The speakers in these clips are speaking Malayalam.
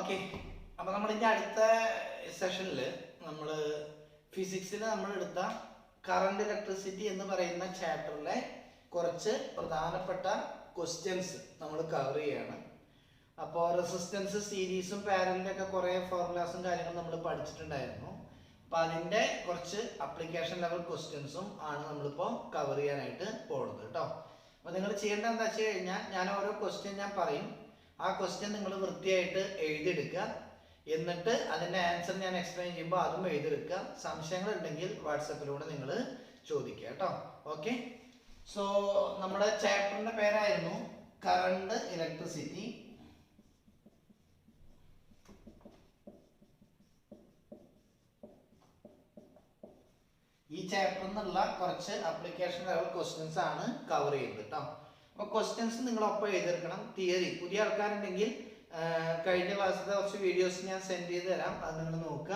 ഓക്കെ, അപ്പോൾ നമ്മളിൻ്റെ അടുത്ത സെഷനിൽ നമ്മൾ ഫിസിക്സിൽ നമ്മൾ എടുത്ത കറണ്ട് ഇലക്ട്രിസിറ്റി എന്ന് പറയുന്ന ചാപ്റ്ററിലെ കുറച്ച് പ്രധാനപ്പെട്ട ക്വസ്റ്റ്യൻസ് നമ്മൾ കവർ ചെയ്യാണ്. അപ്പോൾ റെസിസ്റ്റൻസ് സീരീസും പാരലലൊക്കെ കുറേ ഫോർമുലാസും കാര്യങ്ങളും നമ്മൾ പഠിച്ചിട്ടുണ്ടായിരുന്നു. അപ്പോൾ അതിൻ്റെ കുറച്ച് അപ്ലിക്കേഷൻ ലെവൽ ക്വസ്റ്റ്യൻസും ആണ് നമ്മളിപ്പോൾ കവർ ചെയ്യാനായിട്ട് പോകുന്നത് കേട്ടോ. അപ്പോൾ നിങ്ങൾ ചെയ്യേണ്ടത് എന്താ വെച്ച് കഴിഞ്ഞാൽ, ഞാൻ ഓരോ ക്വസ്റ്റ്യൻ ഞാൻ പറയും, ആ ക്വസ്റ്റ്യൻ നിങ്ങൾ വൃത്തിയായിട്ട് എഴുതിയെടുക്കുക. എന്നിട്ട് അതിൻ്റെ ആൻസർ ഞാൻ എക്സ്പ്ലെയിൻ ചെയ്യുമ്പോൾ അതും എഴുതിയെടുക്കുക. സംശയങ്ങൾ ഉണ്ടെങ്കിൽ വാട്സപ്പിലൂടെ നിങ്ങൾ ചോദിക്കുക കേട്ടോ. ഓക്കെ, സോ നമ്മുടെ ചാപ്റ്ററിൻ്റെ പേരായിരുന്നു കറണ്ട് ഇലക്ട്രിസിറ്റി. ഈ ചാപ്റ്ററിൽ നിന്നുള്ള കുറച്ച് അപ്ലിക്കേഷൻ ലെവൽ ക്വസ്റ്റ്യൻസ് ആണ് കവർ ചെയ്യുന്നത് കേട്ടോ. അപ്പോൾ ക്വസ്റ്റ്യൻസ് നിങ്ങളൊപ്പം എഴുതിയെടുക്കണം. തിയറി പുതിയ ആൾക്കാരുണ്ടെങ്കിൽ കഴിഞ്ഞ ക്ലാസ്സിലെ കുറച്ച് വീഡിയോസ് ഞാൻ സെൻഡ് ചെയ്ത് തരാം, അത് നിങ്ങൾ നോക്കുക,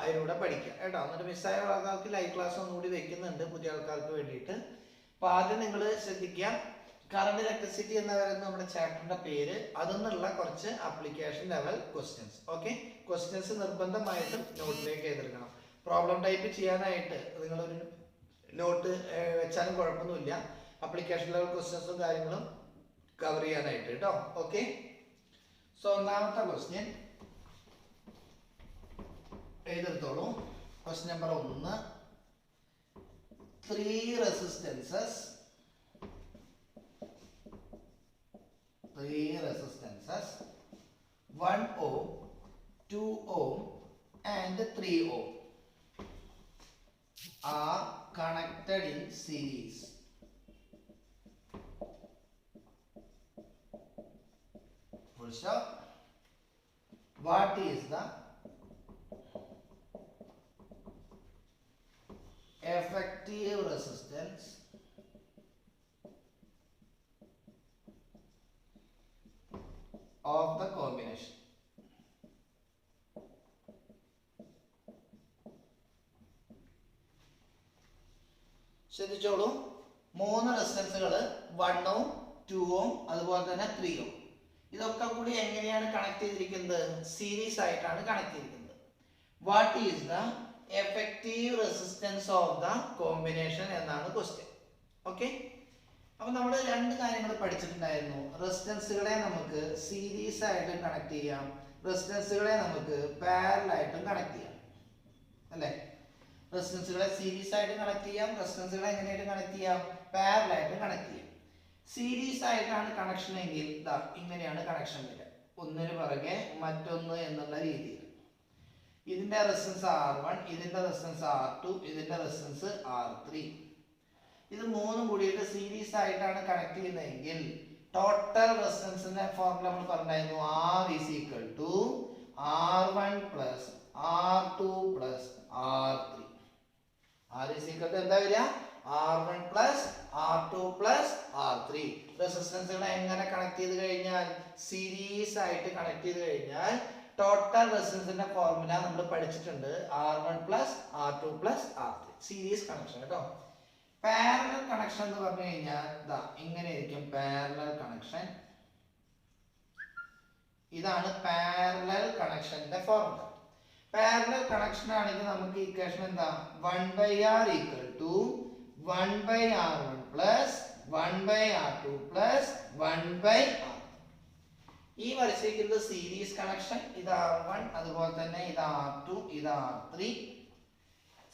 അതിലൂടെ പഠിക്കുക കേട്ടോ. എന്നിട്ട് മിസ്സായ ആൾക്കാർക്ക് ലൈവ് ക്ലാസ് ഒന്നുകൂടി വെക്കുന്നുണ്ട് പുതിയ ആൾക്കാർക്ക് വേണ്ടിയിട്ട്. അപ്പോൾ ആദ്യം നിങ്ങൾ ശ്രദ്ധിക്കുക, കറണ്ട് ഇലക്ട്രിസിറ്റി എന്ന് പറയുന്ന നമ്മുടെ ചാപ്റ്ററിൻ്റെ പേര്, അതിൽ കുറച്ച് application level questions. Okay, questions നിർബന്ധമായിട്ടും നോട്ടിലേക്ക് എഴുതിയെടുക്കണം. പ്രോബ്ലം ടൈപ്പ് ചെയ്യാനായിട്ട് നിങ്ങളൊരു നോട്ട് വെച്ചാലും കുഴപ്പമൊന്നുമില്ല, അപ്ലിക്കേഷൻ ലെവൽ ക്വസ്റ്റ്യൻസും കാര്യങ്ങളും കവർ ചെയ്യാനായിട്ട് കേട്ടോ. ഓക്കെ, സോ ഒന്നാമത്തെ ക്വസ്റ്റ്യൻ എഴുതെടുത്തോളൂ. Question number 1, 3 resistances 1 ohm, 2 ohm and 3 ohm are connected in series. Full stop. What is the effective resistance of the combination? ശ്രദ്ധിച്ചോളൂ, 3 റെസിസ്റ്റൻസുകൾ 1 ohm, 2 ohm, അതുപോലെ തന്നെ 3 ohm. ഇതൊക്കെ കൂടി എങ്ങനെയാണ് കണക്ട് ചെയ്തിരിക്കുന്നത്? സീരീസ് ആയിട്ടാണ് കണക്ട് ചെയ്തിരിക്കുന്നത്. What is the effective resistance of the combination എന്നാണ് ക്വസ്റ്റ്യൻ. ഓക്കെ, അപ്പൊ നമ്മൾ 2 കാര്യങ്ങൾ പഠിച്ചിട്ടുണ്ടായിരുന്നു. റെസിസ്റ്റൻസുകളെ നമുക്ക് സീരീസ് ആയിട്ട് കണക്ട് ചെയ്യാം, റെസിസ്റ്റൻസുകളെ നമുക്ക് പാരലൽ ആയിട്ടും കണക്ട് ചെയ്യാം അല്ലേ? റെസിസ്റ്റൻസുകളെ സീരീസ് ആയിട്ട് കണക്ട് ചെയ്യാം, റെസിസ്റ്റൻസുകളെ എങ്ങനെയായിട്ട് കണക്ട് ചെയ്യാം? പാരലൽ ആയിട്ട് കണക്ട് ചെയ്യാം. സീരീസ് ആയിട്ടാണ് കണക്ഷൻ എങ്കിൽ ഇങ്ങനെയാണ് കണക്ഷൻ വരിക, ഒന്നിന് പുറകെ മറ്റൊന്ന് എന്നുള്ള രീതിയിൽ. ഇതിന്റെ റെസിസ്റ്റൻസ് R1, ഇതിന്റെ റെസിസ്റ്റൻസ് R2, ഇതിന്റെ റെസിസ്റ്റൻസ് R3. ഇത് മൂന്നും കൂടിയിട്ട് സീരീസ് ആയിട്ടാണ് കണക്ട് ചെയ്യുന്നതെങ്കിൽ ടോട്ടൽ റെസിസ്റ്റൻസിന്റെ ഫോർമുല നമ്മൾ പറഞ്ഞായിരുന്നു, R is equal to R1 plus R2 plus R3. R is equal to എന്താ വരിക? R1 plus R2 plus R3. റെസിസ്റ്റൻസുകളെ എങ്ങനെ കണക്ട് ചെയ്ത് കഴിഞ്ഞാൽ, സീരീസ് ആയിട്ട് കണക്ട് ചെയ്ത് കഴിഞ്ഞാൽ ടോട്ടൽ റെസിസ്റ്റൻസിന്റെ ഫോർമുല നമ്മൾ പഠിച്ചിട്ടുണ്ട്, R1 plus R2 plus R3. Series connection കേട്ടോ. പാരലൽ കണക്ഷൻ എന്ന് പറഞ്ഞു കഴിഞ്ഞാൽ ഇങ്ങനെ ആയിരിക്കും പാരലൽ കണക്ഷൻ. ഇതാണ് പാരലൽ കണക്ഷന്റെ ഫോർമുല. പാരലൽ കണക്ഷൻ ആണെങ്കിൽ നമുക്ക് ഇക്വേഷൻ എന്താ? 1/R equal to 1/R1 plus 1/R2 plus 1/R3. ഈ വരച്ചിരിക്കുന്നത് സീരീസ് കണക്ഷൻ. ഇത് R1, അതുപോലെ തന്നെ ഇത് R2, ഇത് R3.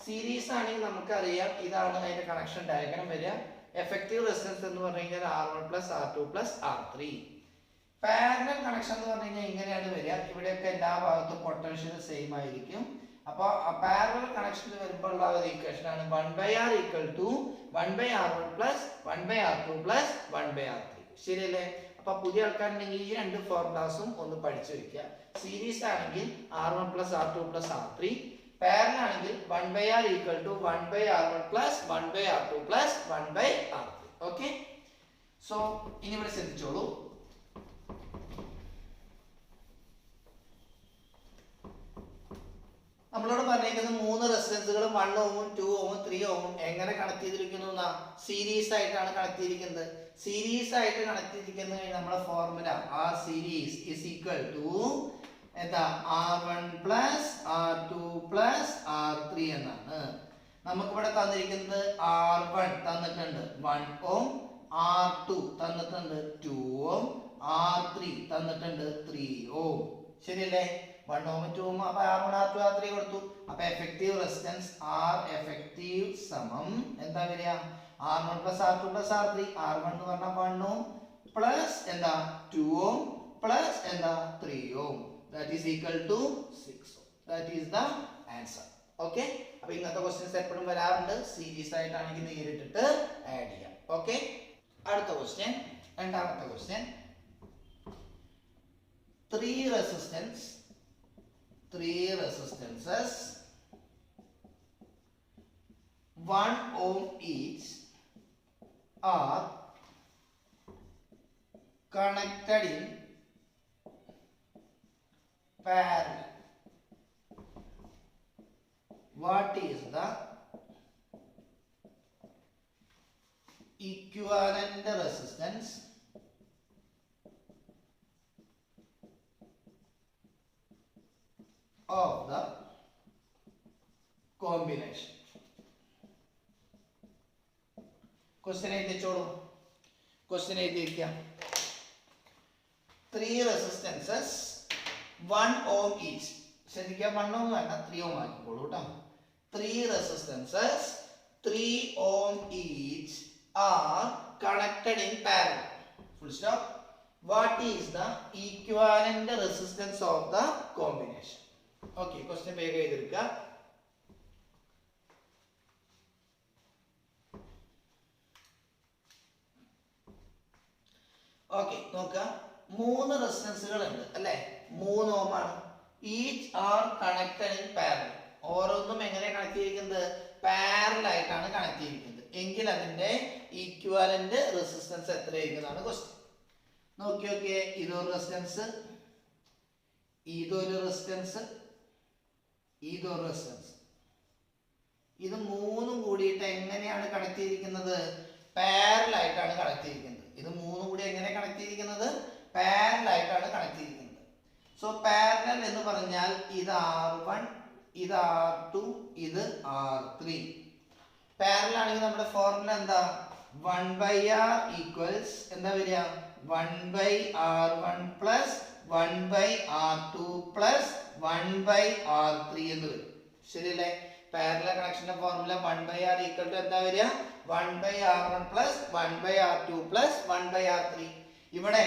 സീരീസ് ആണെങ്കിൽ നമുക്കറിയാം ഇതാണ് അതിന്റെ കണക്ഷൻ ഡയഗ്രം വരിക. എഫക്റ്റീവ് റെസിസ്റ്റൻസ് എന്ന് പറഞ്ഞു കഴിഞ്ഞാൽ R1 plus R2 plus R3. Parallel connection എന്ന് പറഞ്ഞു കഴിഞ്ഞാൽ ഇങ്ങനെയാണ് വരിക. ഇവിടെയൊക്കെ എല്ലാ ഭാഗത്തും പൊട്ടൻഷ്യൽ സെയിം ആയിരിക്കും. അപ്പോൾ പാരലൽ കണക്ഷൻ വരുമ്പോൾ ഉള്ള ഒരു ഇക്വേഷൻ ആണ് 1/R equal to 1/R1 plus 1/R2 plus 1/R3. ശരിയല്ലേ? അപ്പൊ പുതിയ ആൾക്കാരുണ്ടെങ്കിൽ ഈ 2 ഫോർമുലാസും ഒന്ന് പഠിച്ചു വെക്കുക. സീരീസ് ആണെങ്കിൽ R1 plus R2 plus R3, parallel ആണെങ്കിൽ 1/R equal to 1/R1 plus 1/R2 plus 1/R3. Okay, so ഇനി ഇവിടെ ശ്രദ്ധിച്ചോളൂ. നമ്മളോട് പറഞ്ഞിരിക്കുന്നത് 3 റെസിസ്റ്റൻസുകളും 1 ohm, 2 ohm, 3 ohm എങ്ങനെ കണക്ട് ചെയ്തിരിക്കുന്നു? സീരീസ് ആയിട്ടാണ് കണക്ട് ചെയ്തിരിക്കുന്നത്. സീരീസ് ആയിട്ട് കണക്ട് ചെയ്തിരിക്കുന്നത് നമ്മുടെ formula R series is equal to എന്താ R1 plus R2 plus R3 എന്നാണ്. നമുക്കിവിടെ തന്നിരിക്കുന്നത് R1 തന്നിട്ടുണ്ട് 1 ഓം, R2 തന്നിട്ടുണ്ട് 2 ഓം, R3 തന്നിട്ടുണ്ട് 3 ഓം. ശരിയല്ലേ? 1 ഓം 2 ഓം അപ്പൊ R1 R2 R3 കൊടുത്തു. അപ്പൊ എഫക്റ്റീവ് റെസിസ്റ്റൻസ് R എഫക്റ്റീവ് സമം എന്താ വരിക? R1 plus R2 plus R3. R1 എന്ന് പറഞ്ഞാൽ 1 ഓം പ്ലസ് എന്താ 2 ഓം പ്ലസ് എന്താ 3 ഓം. That is equal to 6 ohm. That is the answer. Okay? അപ്പോൾ ഇങ്ങനത്തെ ക്വസ്റ്റ്യൻസ് എപ്പോഴും വരാറുണ്ട്. സീരീസ് ആയിട്ടാണെങ്കിൽ നേരിട്ടിട്ട് ആഡ് ചെയ്യാം. ഓക്കെ? അടുത്ത ക്വസ്റ്റ്യൻ, രണ്ടാമത്തെ question. 3 resistances 1 ohm each are connected in parallel. What is the equivalent resistance of the combination? Question എഴുതിച്ചോളൂ. Question എഴുതിയിരിക്കാം. 3 resistances 1 ohm each. ശരിക്കും 1 ohm വേണ്ട, 3 ohm ആക്കിക്കോളൂ കേട്ടോ. 3 resistances 3 ohm each are connected in parallel. Full stop. What is the equivalent resistance of the combination? Okay, question വേഗം എഴുതിയെടുക്കുക. ഓക്കെ, നോക്കുക. 3 റെസിസ്റ്റൻസുകൾ ഉണ്ട് അല്ലേ? 3 ഓം ആണ്. Each are connected in parallel. ഓരോന്നും എങ്ങനെ കണക്ട് ചെയ്തിരിക്കുന്നത്? പാരലൽ ആയിട്ടാണ് കണക്ട് ചെയ്തിരിക്കുന്നത്. എങ്കിൽ അതിന്റെ ഈക്വാലന്റ് റെസിസ്റ്റൻസ് എത്രയായിരിക്കുന്നതാണ് ക്വസ്റ്റ്യൻ. നോക്കിയൊക്കെ, ഇതൊരു റെസിസ്റ്റൻസ്, ഇതൊരു റെസിസ്റ്റൻസ്, ഇതൊരു റെസിസ്റ്റൻസ്. ഇത് മൂന്നും കൂടിയിട്ട് എങ്ങനെയാണ് കണക്ട് ചെയ്തിരിക്കുന്നത്? പാരലൽ ആയിട്ടാണ് കണക്ട് ചെയ്തിരിക്കുന്നത്. ഇത് മൂന്നും കൂടി എങ്ങനെ കണക്ട് ചെയ്തിരിക്കുന്നത്? പാരലൽ ആയിട്ടാണ് കണക്ട് ചെയ്തിരിക്കുന്നത്. സോ പാരലൽ എന്ന് പറഞ്ഞാൽ ഇത് R1, ഇത് R2, ഇത് R3. പാരലൽ ആണെങ്കിൽ നമ്മുടെ ഫോർമുല എന്താ? 1/R ഈക്വൽസ് എന്താ വരിക? 1/R1 plus 1/R2 plus 1/R3 എന്ന് വരും. ശരിയല്ലേ? പാരലൽ കണക്ഷന്റെ ഫോർമുല 1/R ഈക്വൽ ടു എന്താ വരിക? 1/R1 plus 1/R2 plus 1/R3. ഇവിടെ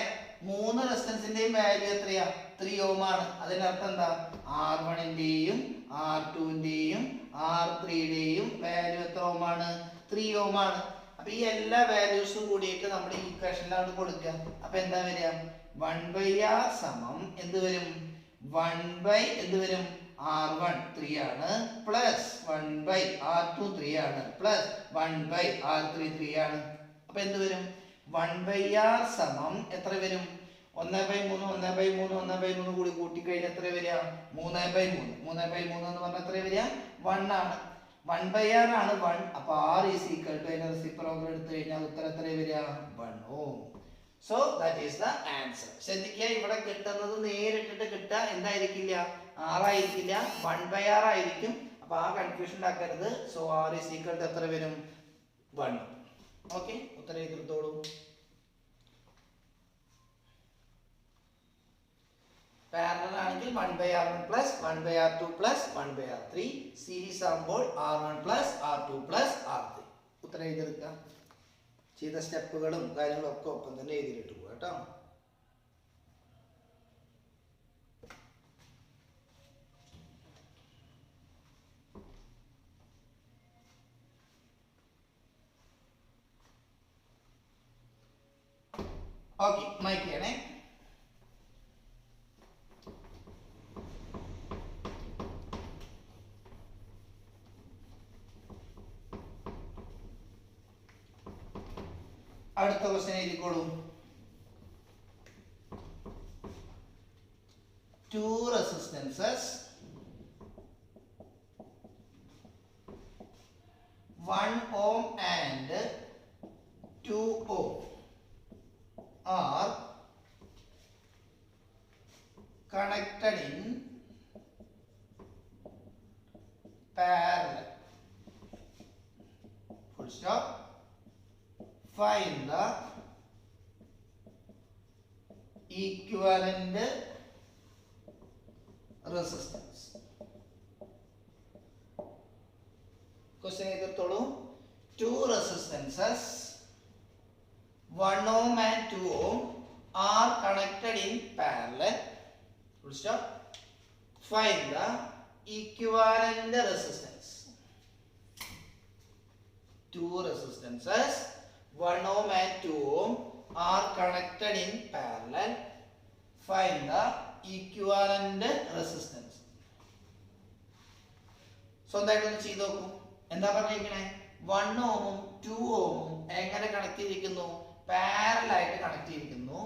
3 റെസിസ്റ്റൻസിന്റെയും വാല്യൂ എത്രയാ? 3 ഓം ആണ്. അതിനർത്ഥം എന്താ? R1ന്റെയും R2ന്റെയും R3യുടെയും വാല്യൂ എത്ര ഓം ആണ്? 3 ഓം ആണ്. അപ്പൊ ഈ എല്ലാ വാല്യൂസും കൂടിയിട്ട് നമ്മുടെ ഈക്വേഷനിലാണ് കൊടുക്കുക. അപ്പൊ എന്താ വരിക? 1/R സമം എന്ത് വരും? 1/ എന്ത് വരും? R1 3 ആണ് പ്ലസ് 1/R2 3 ആണ് പ്ലസ് 1/R3 3 ആണ്. അപ്പൊ എന്ത് വരും? 1/R സമം എത്ര വരും? 1/3 1/3 1/3 കൂടി കൂട്ടിക്കഴിഞ്ഞാൽ എത്ര വരിക? 3/3. 3/3 എന്ന് പറഞ്ഞാൽ എത്ര വരിക? 1 ആണ്. 1/R ആണ് 1. അപ്പൊ R ഈസ് ഈക്വൽ ടു അതിന്റെ റെസിപ്രോക്കൽ എടുത്തു കഴിഞ്ഞാൽ ഉത്തരം എത്ര വരിക? 1 ohm. So that is the answer. ശ്രദ്ധിക്കുക, ഇവിടെ കിട്ടുന്നത് നേരിട്ടിട്ട് കിട്ടുക എന്തായിരിക്കില്ല? R ആയിരിക്കില്ല, 1/R ആയിരിക്കും. അപ്പൊ ആ കൺഫ്യൂഷൻ ഉണ്ടാക്കരുത്. So R is equal to എത്ര വരും? 1. ഓക്കെ, ഉത്തരം എഴുതിയെടുത്തോളൂ. പാരലൽ ആണെങ്കിൽ 1/R1 plus 1/R2 plus 1/R3. Series ആകുമ്പോൾ R1 plus R2 plus R3. ഉത്തരം എഴുതിയെടുക്കാം. ചെയ്ത സ്റ്റെപ്പുകളും കാര്യങ്ങളും ഒക്കെ ഒപ്പം തന്നെ എഴുതിയിട്ട് പോകും കേട്ടോ. ഓക്കെ, മൈക്ക് ചെയ്യണേ. അടുത്ത question എഴുതിക്കോളൂ. 2 resistances 1 ohm and 2 ohm are connected in parallel. Full stop. Find the equivalent resistance. Question എഴുതത്തോളൂ. Two resistances 1 ohm and 2 ohm are connected in parallel. Full stop. Find the equivalent resistance. Two resistances 1 ohm and 2 ohm are connected in parallel. Find the equivalent resistance. സ്വന്തമായിട്ടൊന്ന് ചെയ്ത് നോക്കൂ. എന്താ പറഞ്ഞിരിക്കണേ? 1 ഓമും 2 ഓമും എങ്ങനെ കണക്ട് ചെയ്തിരിക്കുന്നു? പാരലൽ ആയിട്ട് കണക്ട് ചെയ്തിരിക്കുന്നു.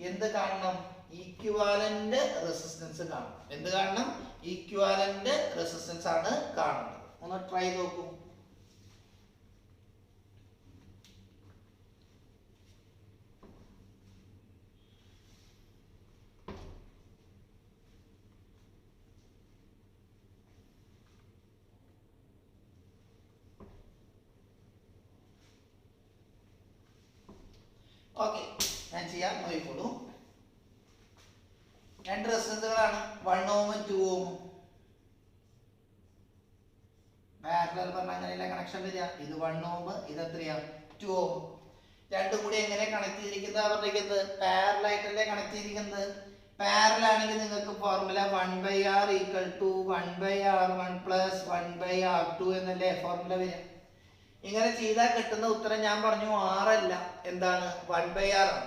എന്ത് കാണണം? ഈക്വിവാലന്റ് റെസിസ്റ്റൻസ് കാണണം. എന്ത് കാണണം? ഈക്വിവാലന്റ് റെസിസ്റ്റൻസ് ആണ് കാണേണ്ടത്. ഒന്ന് ട്രൈ നോക്കൂ. ഓക്കെ, ഞാൻ ചെയ്യാം, നോക്കിക്കോളൂ. രണ്ട് റെസിസ്റ്റൻസുകളാണ്, 1 ഓമും 2 ഓമും. പാരലൽ പറഞ്ഞാൽ അങ്ങനെയല്ല കണക്ഷൻ വരിക. ഇത് 1 ഓം, ഇത് എത്രയാ? 2 ഓം. രണ്ടും കൂടി എങ്ങനെ കണക്ട് ചെയ്തിരിക്കുന്നത് പറഞ്ഞിരിക്കുന്നത്? പാരലൽ ആയിട്ടല്ലേ കണക്ട് ചെയ്തിരിക്കുന്നത്. പാരലൽ ആണെങ്കിൽ നിങ്ങൾക്ക് ഫോർമുല 1/r = 1/r1 + 1/r2 എന്നല്ലേ ഫോർമുല വരിക. ഇങ്ങനെ ചെയ്താൽ കിട്ടുന്ന ഉത്തരം ഞാൻ പറഞ്ഞു 6 അല്ല, എന്താണ്? 1/r ആണ്.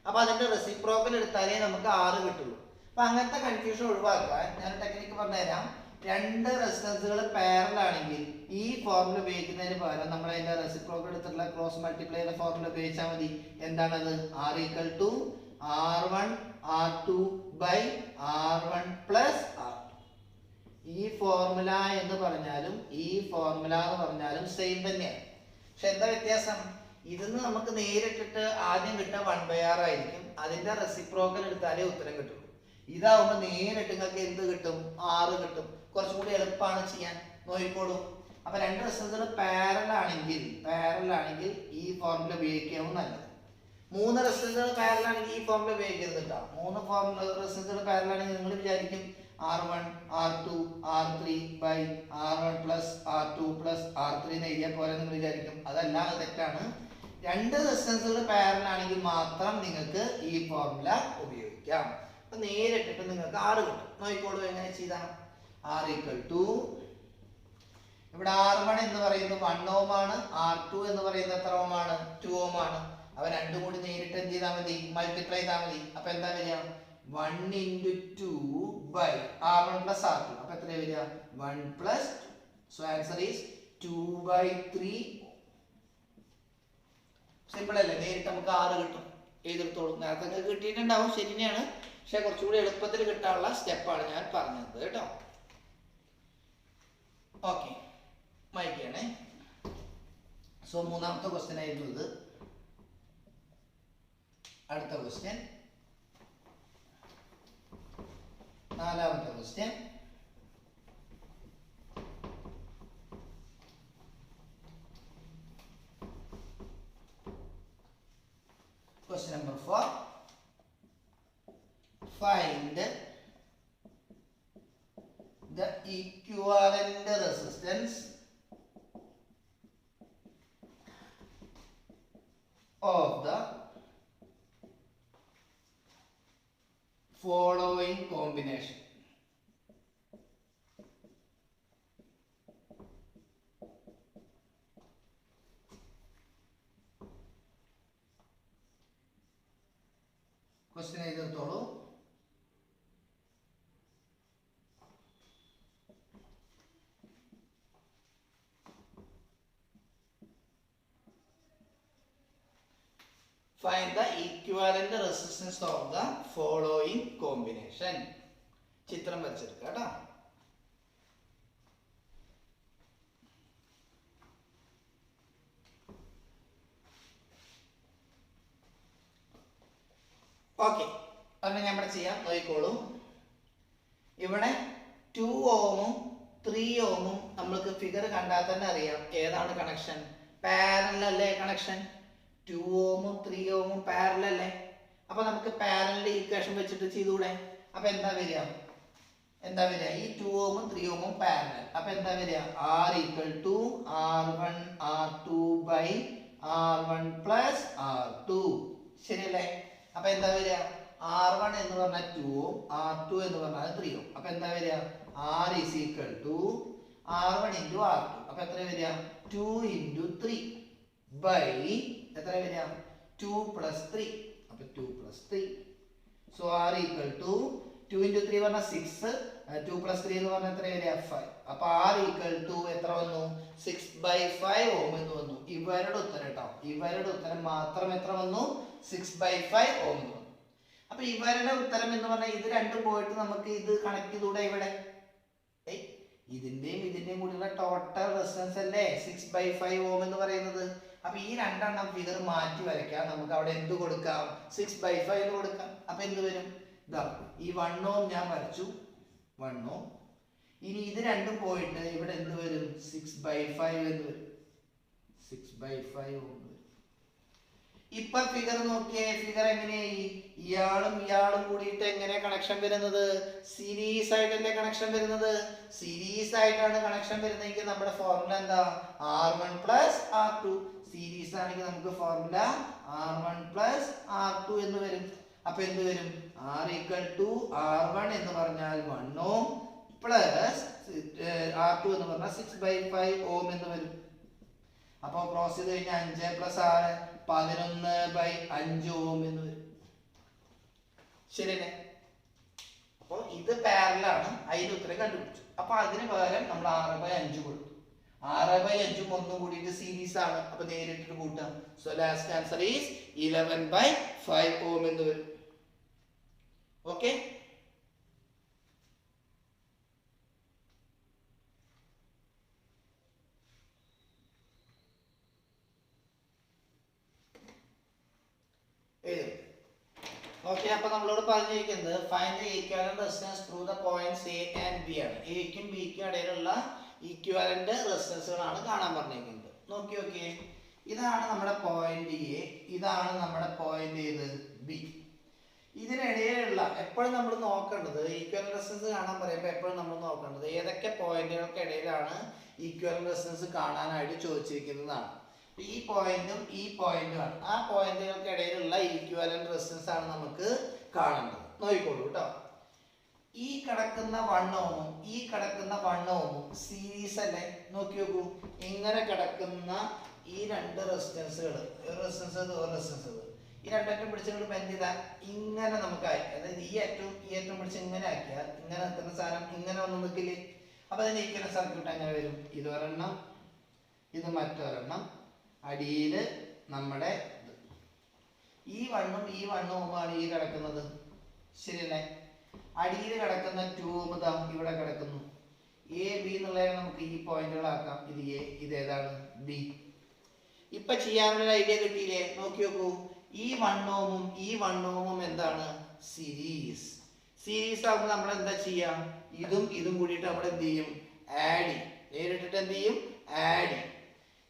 അപ്പൊ അതിന്റെ റെസിപ്രോക്കൽ എടുത്താലേ നമുക്ക് 6 കിട്ടുള്ളൂ. അപ്പൊ അങ്ങനത്തെ കൺഫ്യൂഷൻ ഒഴിവാക്കാൻ ഞാൻ ടെക്നിക്ക് പറഞ്ഞുതരാം. രണ്ട് റെസിസ്റ്റൻസുകൾ പാരലൽ ആണെങ്കിൽ ഈ ഫോർമുല ഉപയോഗിക്കുന്നതിന് പകരം നമ്മൾ അതിന്റെ റെസിപ്രോക്കൽ എടുത്തിട്ടുള്ള ക്രോസ് മൾട്ടിപ്ലൈയുടെ ഫോർമുല ഉപയോഗിച്ചാൽ മതി. എന്താണത്? r = r1 r2 r1 + r2. ഈ ഫോർമുല എന്ന് പറഞ്ഞാലും ഈ ഫോർമുല എന്ന് പറഞ്ഞാലും സെയിം തന്നെയാണ്. പക്ഷെ എന്താ വ്യത്യാസം? ഇതിന്ന് നമുക്ക് നേരിട്ടിട്ട് ആദ്യം കിട്ടുക 1/r ആയിരിക്കും. അതിന്റെ റെസിപ്രോക്കൽ എടുത്താലേ ഉത്തരം കിട്ടുള്ളൂ. ഇതാവുമ്പോൾ നേരിട്ട് നിങ്ങൾക്ക് എന്ത് കിട്ടും? 6 കിട്ടും. കുറച്ചും കൂടി എളുപ്പമാണ് ചെയ്യാൻ. നോക്കിക്കോളൂ. അപ്പൊ രണ്ട് റെസിസ്റ്റൻസുകൾ പാരലൽ ആണെങ്കിൽ ഈ ഫോർമുല ഉപയോഗിക്കാവും നല്ലത്. 3 റെസിസ്റ്റൻസുകൾ പാരലൽ ആണെങ്കിൽ ഈ ഫോർമുല ഉപയോഗിക്കരുത് കേട്ടോ. 3 റെസിസ്റ്റൻസുകൾ പാരലൽ ആണെങ്കിൽ നിങ്ങൾ വിചാരിക്കും r1 r2 r3 r1 + r2 + r3 എന്ന് എഴുതിയാൽ പോലെ നിങ്ങൾ വിചാരിക്കും. അതല്ല, അത് തെറ്റാണ്. രണ്ട് റെസിസ്റ്റൻസുകൾ പാരലൽ ആണെങ്കിൽ മാത്രം നിങ്ങൾക്ക് ഈ ഫോർമുല ഉപയോഗിക്കാം. അപ്പൊ നേരിട്ടിട്ട് നിങ്ങൾക്ക് 6 കിട്ടും. നോക്കിക്കോളൂ എങ്ങനെ ചെയ്താൽ. r = ഇവിടെ r1 എന്ന് പറയുന്നത് 1 ഓം ആണ്, r2 എന്ന് പറയുന്നത് എത്ര ഓം ആണ്? 2 ഓം ആണ്. അവ രണ്ടും കൂടി നേരിട്ട് എന്ത് ചെയ്താൽ മതി? മൾട്ടിപ്ലൈ ചെയ്താൽ മതി. അപ്പൊ എന്താ വരിക? 1 × 2 r1 + r2. അപ്പൊ എത്ര വരിക? 1 + so answer is 2/3. സിമ്പിൾ അല്ലേ? നേരിട്ട് നമുക്ക് 6 കിട്ടും. എഴുതിയെടുത്തോളൂ. നേരത്തെ കിട്ടിയിട്ടുണ്ടാവും, ശരിയാണ്. പക്ഷെ കുറച്ചുകൂടി എളുപ്പത്തിൽ കിട്ടാനുള്ള സ്റ്റെപ്പാണ് ഞാൻ പറഞ്ഞത് കേട്ടോ. ഓക്കെ, വായിക്കുകയാണേ. സോ മൂന്നാമത്തെ ക്വസ്റ്റ്യൻ ആയിരുന്നു ഇത്. അടുത്ത ക്വസ്റ്റ്യൻ, നാലാമത്തെ question. Question number 4. Find the equivalent resistance of the following combination. Question എഴുതിയെടുത്തോളൂ. Find the equivalent resistance of the following combination. ചിത്രം വരച്ചെടുക്കുക കേട്ടോ. ഓക്കെ, അതിനെ ഞാൻ ഇവിടെ ചെയ്യാം. നോക്കിക്കോളൂ. ഇവിടെ 2 ഓമും 3 ഓമും നമ്മൾക്ക് ഫിഗർ കണ്ടാൽ തന്നെ അറിയാം ഏതാണ് കണക്ഷൻ. പാരലൽ അല്ലേ കണക്ഷൻ. 2 ഓമും 3 ഓമും പാരലൽ അല്ലേ. അപ്പൊ നമുക്ക് പാരലൽ ഈക്വേഷൻ വെച്ചിട്ട് ചെയ്തുകൂടെ. അപ്പൊ എന്താ വരിക ഈ 2 ഓമും 3 ഓമും പാരലൽ. അപ്പൊ എന്താ വരിക R equal to R1 R2 by R1 plus R2. ശരിയല്ലേ. അപ്പൊ എന്താ വരിക R1 എന്ന് പറഞ്ഞാൽ 2 ഓം R2 എന്ന് പറഞ്ഞാൽ 3 ഓം. അപ്പൊ എന്താ വരിക R is equal to R1 into R2. അപ്പൊ എത്ര വരിക 2 into 3 by എത്ര വരിക 2 plus 3. അപ്പൊ 2 plus 3. So R equal to 2 into 3 പറഞ്ഞാൽ 6, 2 plus 3 എന്ന് പറഞ്ഞാൽ എത്ര വരിക 5. അപ്പൊ R equal to എത്ര വന്നു 6/5 ഓം എന്ന് വന്നു. ഇവരുടെ ഉത്തരം കേട്ടോ, ഇവരുടെ ഉത്തരം മാത്രം എത്ര വന്നു 6/5 ഓം എന്ന് വന്നു. അപ്പൊ ഇവരുടെ ഉത്തരം എന്ന് പറഞ്ഞാൽ ഇത് രണ്ടും പോയിട്ട് നമുക്ക് ഇത് കണക്ട് ചെയ്തൂടെ. ഇവിടെ ഇതിന്റെയും കൂടിയുള്ള ടോട്ടൽ റെസിസ്റ്റൻസ് അല്ലേ 6/5 ഓം എന്ന് പറയുന്നത്. അപ്പൊ ഈ രണ്ടെണ്ണം ഫിഗർ മാറ്റി വരയ്ക്കാം. നമുക്ക് അവിടെ എന്ത് കൊടുക്കാം 6/5 എന്ന് കൊടുക്കാം. അപ്പൊ എന്ത് വരും ഇതാ ഈ 1 ഓം ഞാൻ വരച്ചു 1 ഓം. ഇനി ഇത് രണ്ടും പോയിട്ട് ഇവിടെ എന്ത് വരും 6/5 എന്ന് വരും 6/5 ഓം. ഇപ്പൊ ഫിഗർ നോക്കിയേ, ഫിഗർ എങ്ങനെയായി ഇയാളും കൂടിയിട്ട് എങ്ങനെ കണക്ഷൻ വരുന്നത് സീരീസ് ആയിട്ടല്ലേ കണക്ഷൻ വരുന്നത്. സീരീസ് ആയിട്ടാണ് കണക്ഷൻ വരുന്നതെങ്കിൽ നമ്മുടെ ഫോർമുല എന്താ R1 പ്ലസ് R2. സീരീസ് ആണെങ്കിൽ നമുക്ക് ഫോർമുല R1 പ്ലസ് R2 എന്ന് വരും. അപ്പൊ എന്ത് വരും R ഈക്വൽ ടു R1 എന്ന് പറഞ്ഞാൽ 1 ഓം പ്ലസ് R2 എന്ന് പറഞ്ഞാൽ 6/5 ഓം എന്ന് വരും. അപ്പൊ ക്രോസ് ചെയ്ത് കഴിഞ്ഞാൽ 5 പ്ലസ് 6 11/5 ഓം എന്ന് വരും. ശരിയല്ലേ. അപ്പൊ ഇത് പാരലാണ്, അതിന്റെ ഉത്തരം കണ്ടുപിടിച്ചു. അപ്പൊ അതിന് പകരം നമ്മൾ 6/5 കൊടുത്തു. 6/5 ഒന്നും കൂടിയിട്ട് സീരീസ് ആണ്. അപ്പൊ നേരിട്ട് കൂട്ടാം. So last answer is 11/5 ohm എന്ന് വരും. ഓക്കെ. ഓക്കെ. അപ്പൊ നമ്മളോട് പറഞ്ഞിരിക്കുന്നത് find the equivalent resistance through the points A and B ആണ്. എക്കും ബിക്കും ഇടയിലുള്ള ഈക്വിവാലന്റ് റെസിസ്റ്റൻസുകളാണ് കാണാൻ പറഞ്ഞിരിക്കുന്നത്. നോക്കി ഇതാണ് നമ്മുടെ പോയിന്റ് എ, ഇതാണ് നമ്മുടെ പോയിന്റ് ഏത് ബി. ഇതിനിടയിലുള്ള എപ്പോഴും നമ്മൾ നോക്കേണ്ടത് ഈക്വിവാലന്റ് റെസിസ്റ്റൻസ് കാണാൻ പറയുമ്പോൾ എപ്പോഴും നമ്മൾ നോക്കേണ്ടത് ഏതൊക്കെ പോയിന്റുകൾക്കിടയിലാണ് ഈക്വിവാലന്റ് റെസിസ്റ്റൻസ് കാണാനായിട്ട് ചോദിച്ചിരിക്കുന്നതാണ്. ഈ പോയിന്റുമാണ്. ആ പോയിന്റുകൾക്കിടയിലുള്ള ഈക്വിവാലന്റ് റെസിസ്റ്റൻസ് ആണ് നമുക്ക് കാണേണ്ടത്. നോക്കിക്കോളൂ കേട്ടോ. ഈ കിടക്കുന്ന 1 ഓമും ഈ കിടക്കുന്ന 1 ഓമും സീരീസ് അല്ലേ. നോക്കി നോക്കൂ, ഇങ്ങനെ കിടക്കുന്ന ഈ രണ്ട് റെസിസ്റ്റൻസുകൾ, ഒരു റെസിസ്റ്റൻസ് ഈ രണ്ടറ്റം പിടിച്ചുകൊണ്ട് ബെൻഡ് ചെയ്താൽ ഇങ്ങനെ നമുക്കായി, അതായത് ഈ ഏറ്റവും പിടിച്ച് ഇങ്ങനെ ആക്കിയാൽ ഇങ്ങനെ നിൽക്കുന്ന സാധനം ഇങ്ങനെ വന്ന് നിൽക്കില്ലേ. അപ്പൊ അതിന് ഈക്വലന്റ് സർക്യൂട്ട് എങ്ങനെ വരും? ഇതൊരെണ്ണം, ഇത് മറ്റൊരെണ്ണം, അടിയിൽ നമ്മുടെ ഈ 1 ഓമാണ് ഈ കിടക്കുന്നത്. ശരിയല്ലേ. അടിയിൽ കിടക്കുന്ന 2 ഓം ഇതാ ഇവിടെ കിടക്കുന്നു. എ ബി എന്നുള്ളതിനെ നമുക്ക് ഈ പോയിന്റുകളാക്കാം. ഇത് എ, ഇത് ഏതാണ് ബി. ഇപ്പൊ ചെയ്യാനുള്ള ഐഡിയ കിട്ടിയില്ലേ? നോക്കി നോക്കൂ. ഈ 1 ഓമും ഈ 1 ഓമും എന്താണ്? സീരീസ്. സീരീസ് ആകുമ്പോൾ നമ്മൾ എന്താ ചെയ്യാം? ഇതും കൂടിയിട്ട് നമ്മൾ എന്ത് ചെയ്യും? ആഡ് ചെയ്യും. നേരിട്ടിട്ട് എന്ത് ചെയ്യും? ആഡ് ചെയ്യും.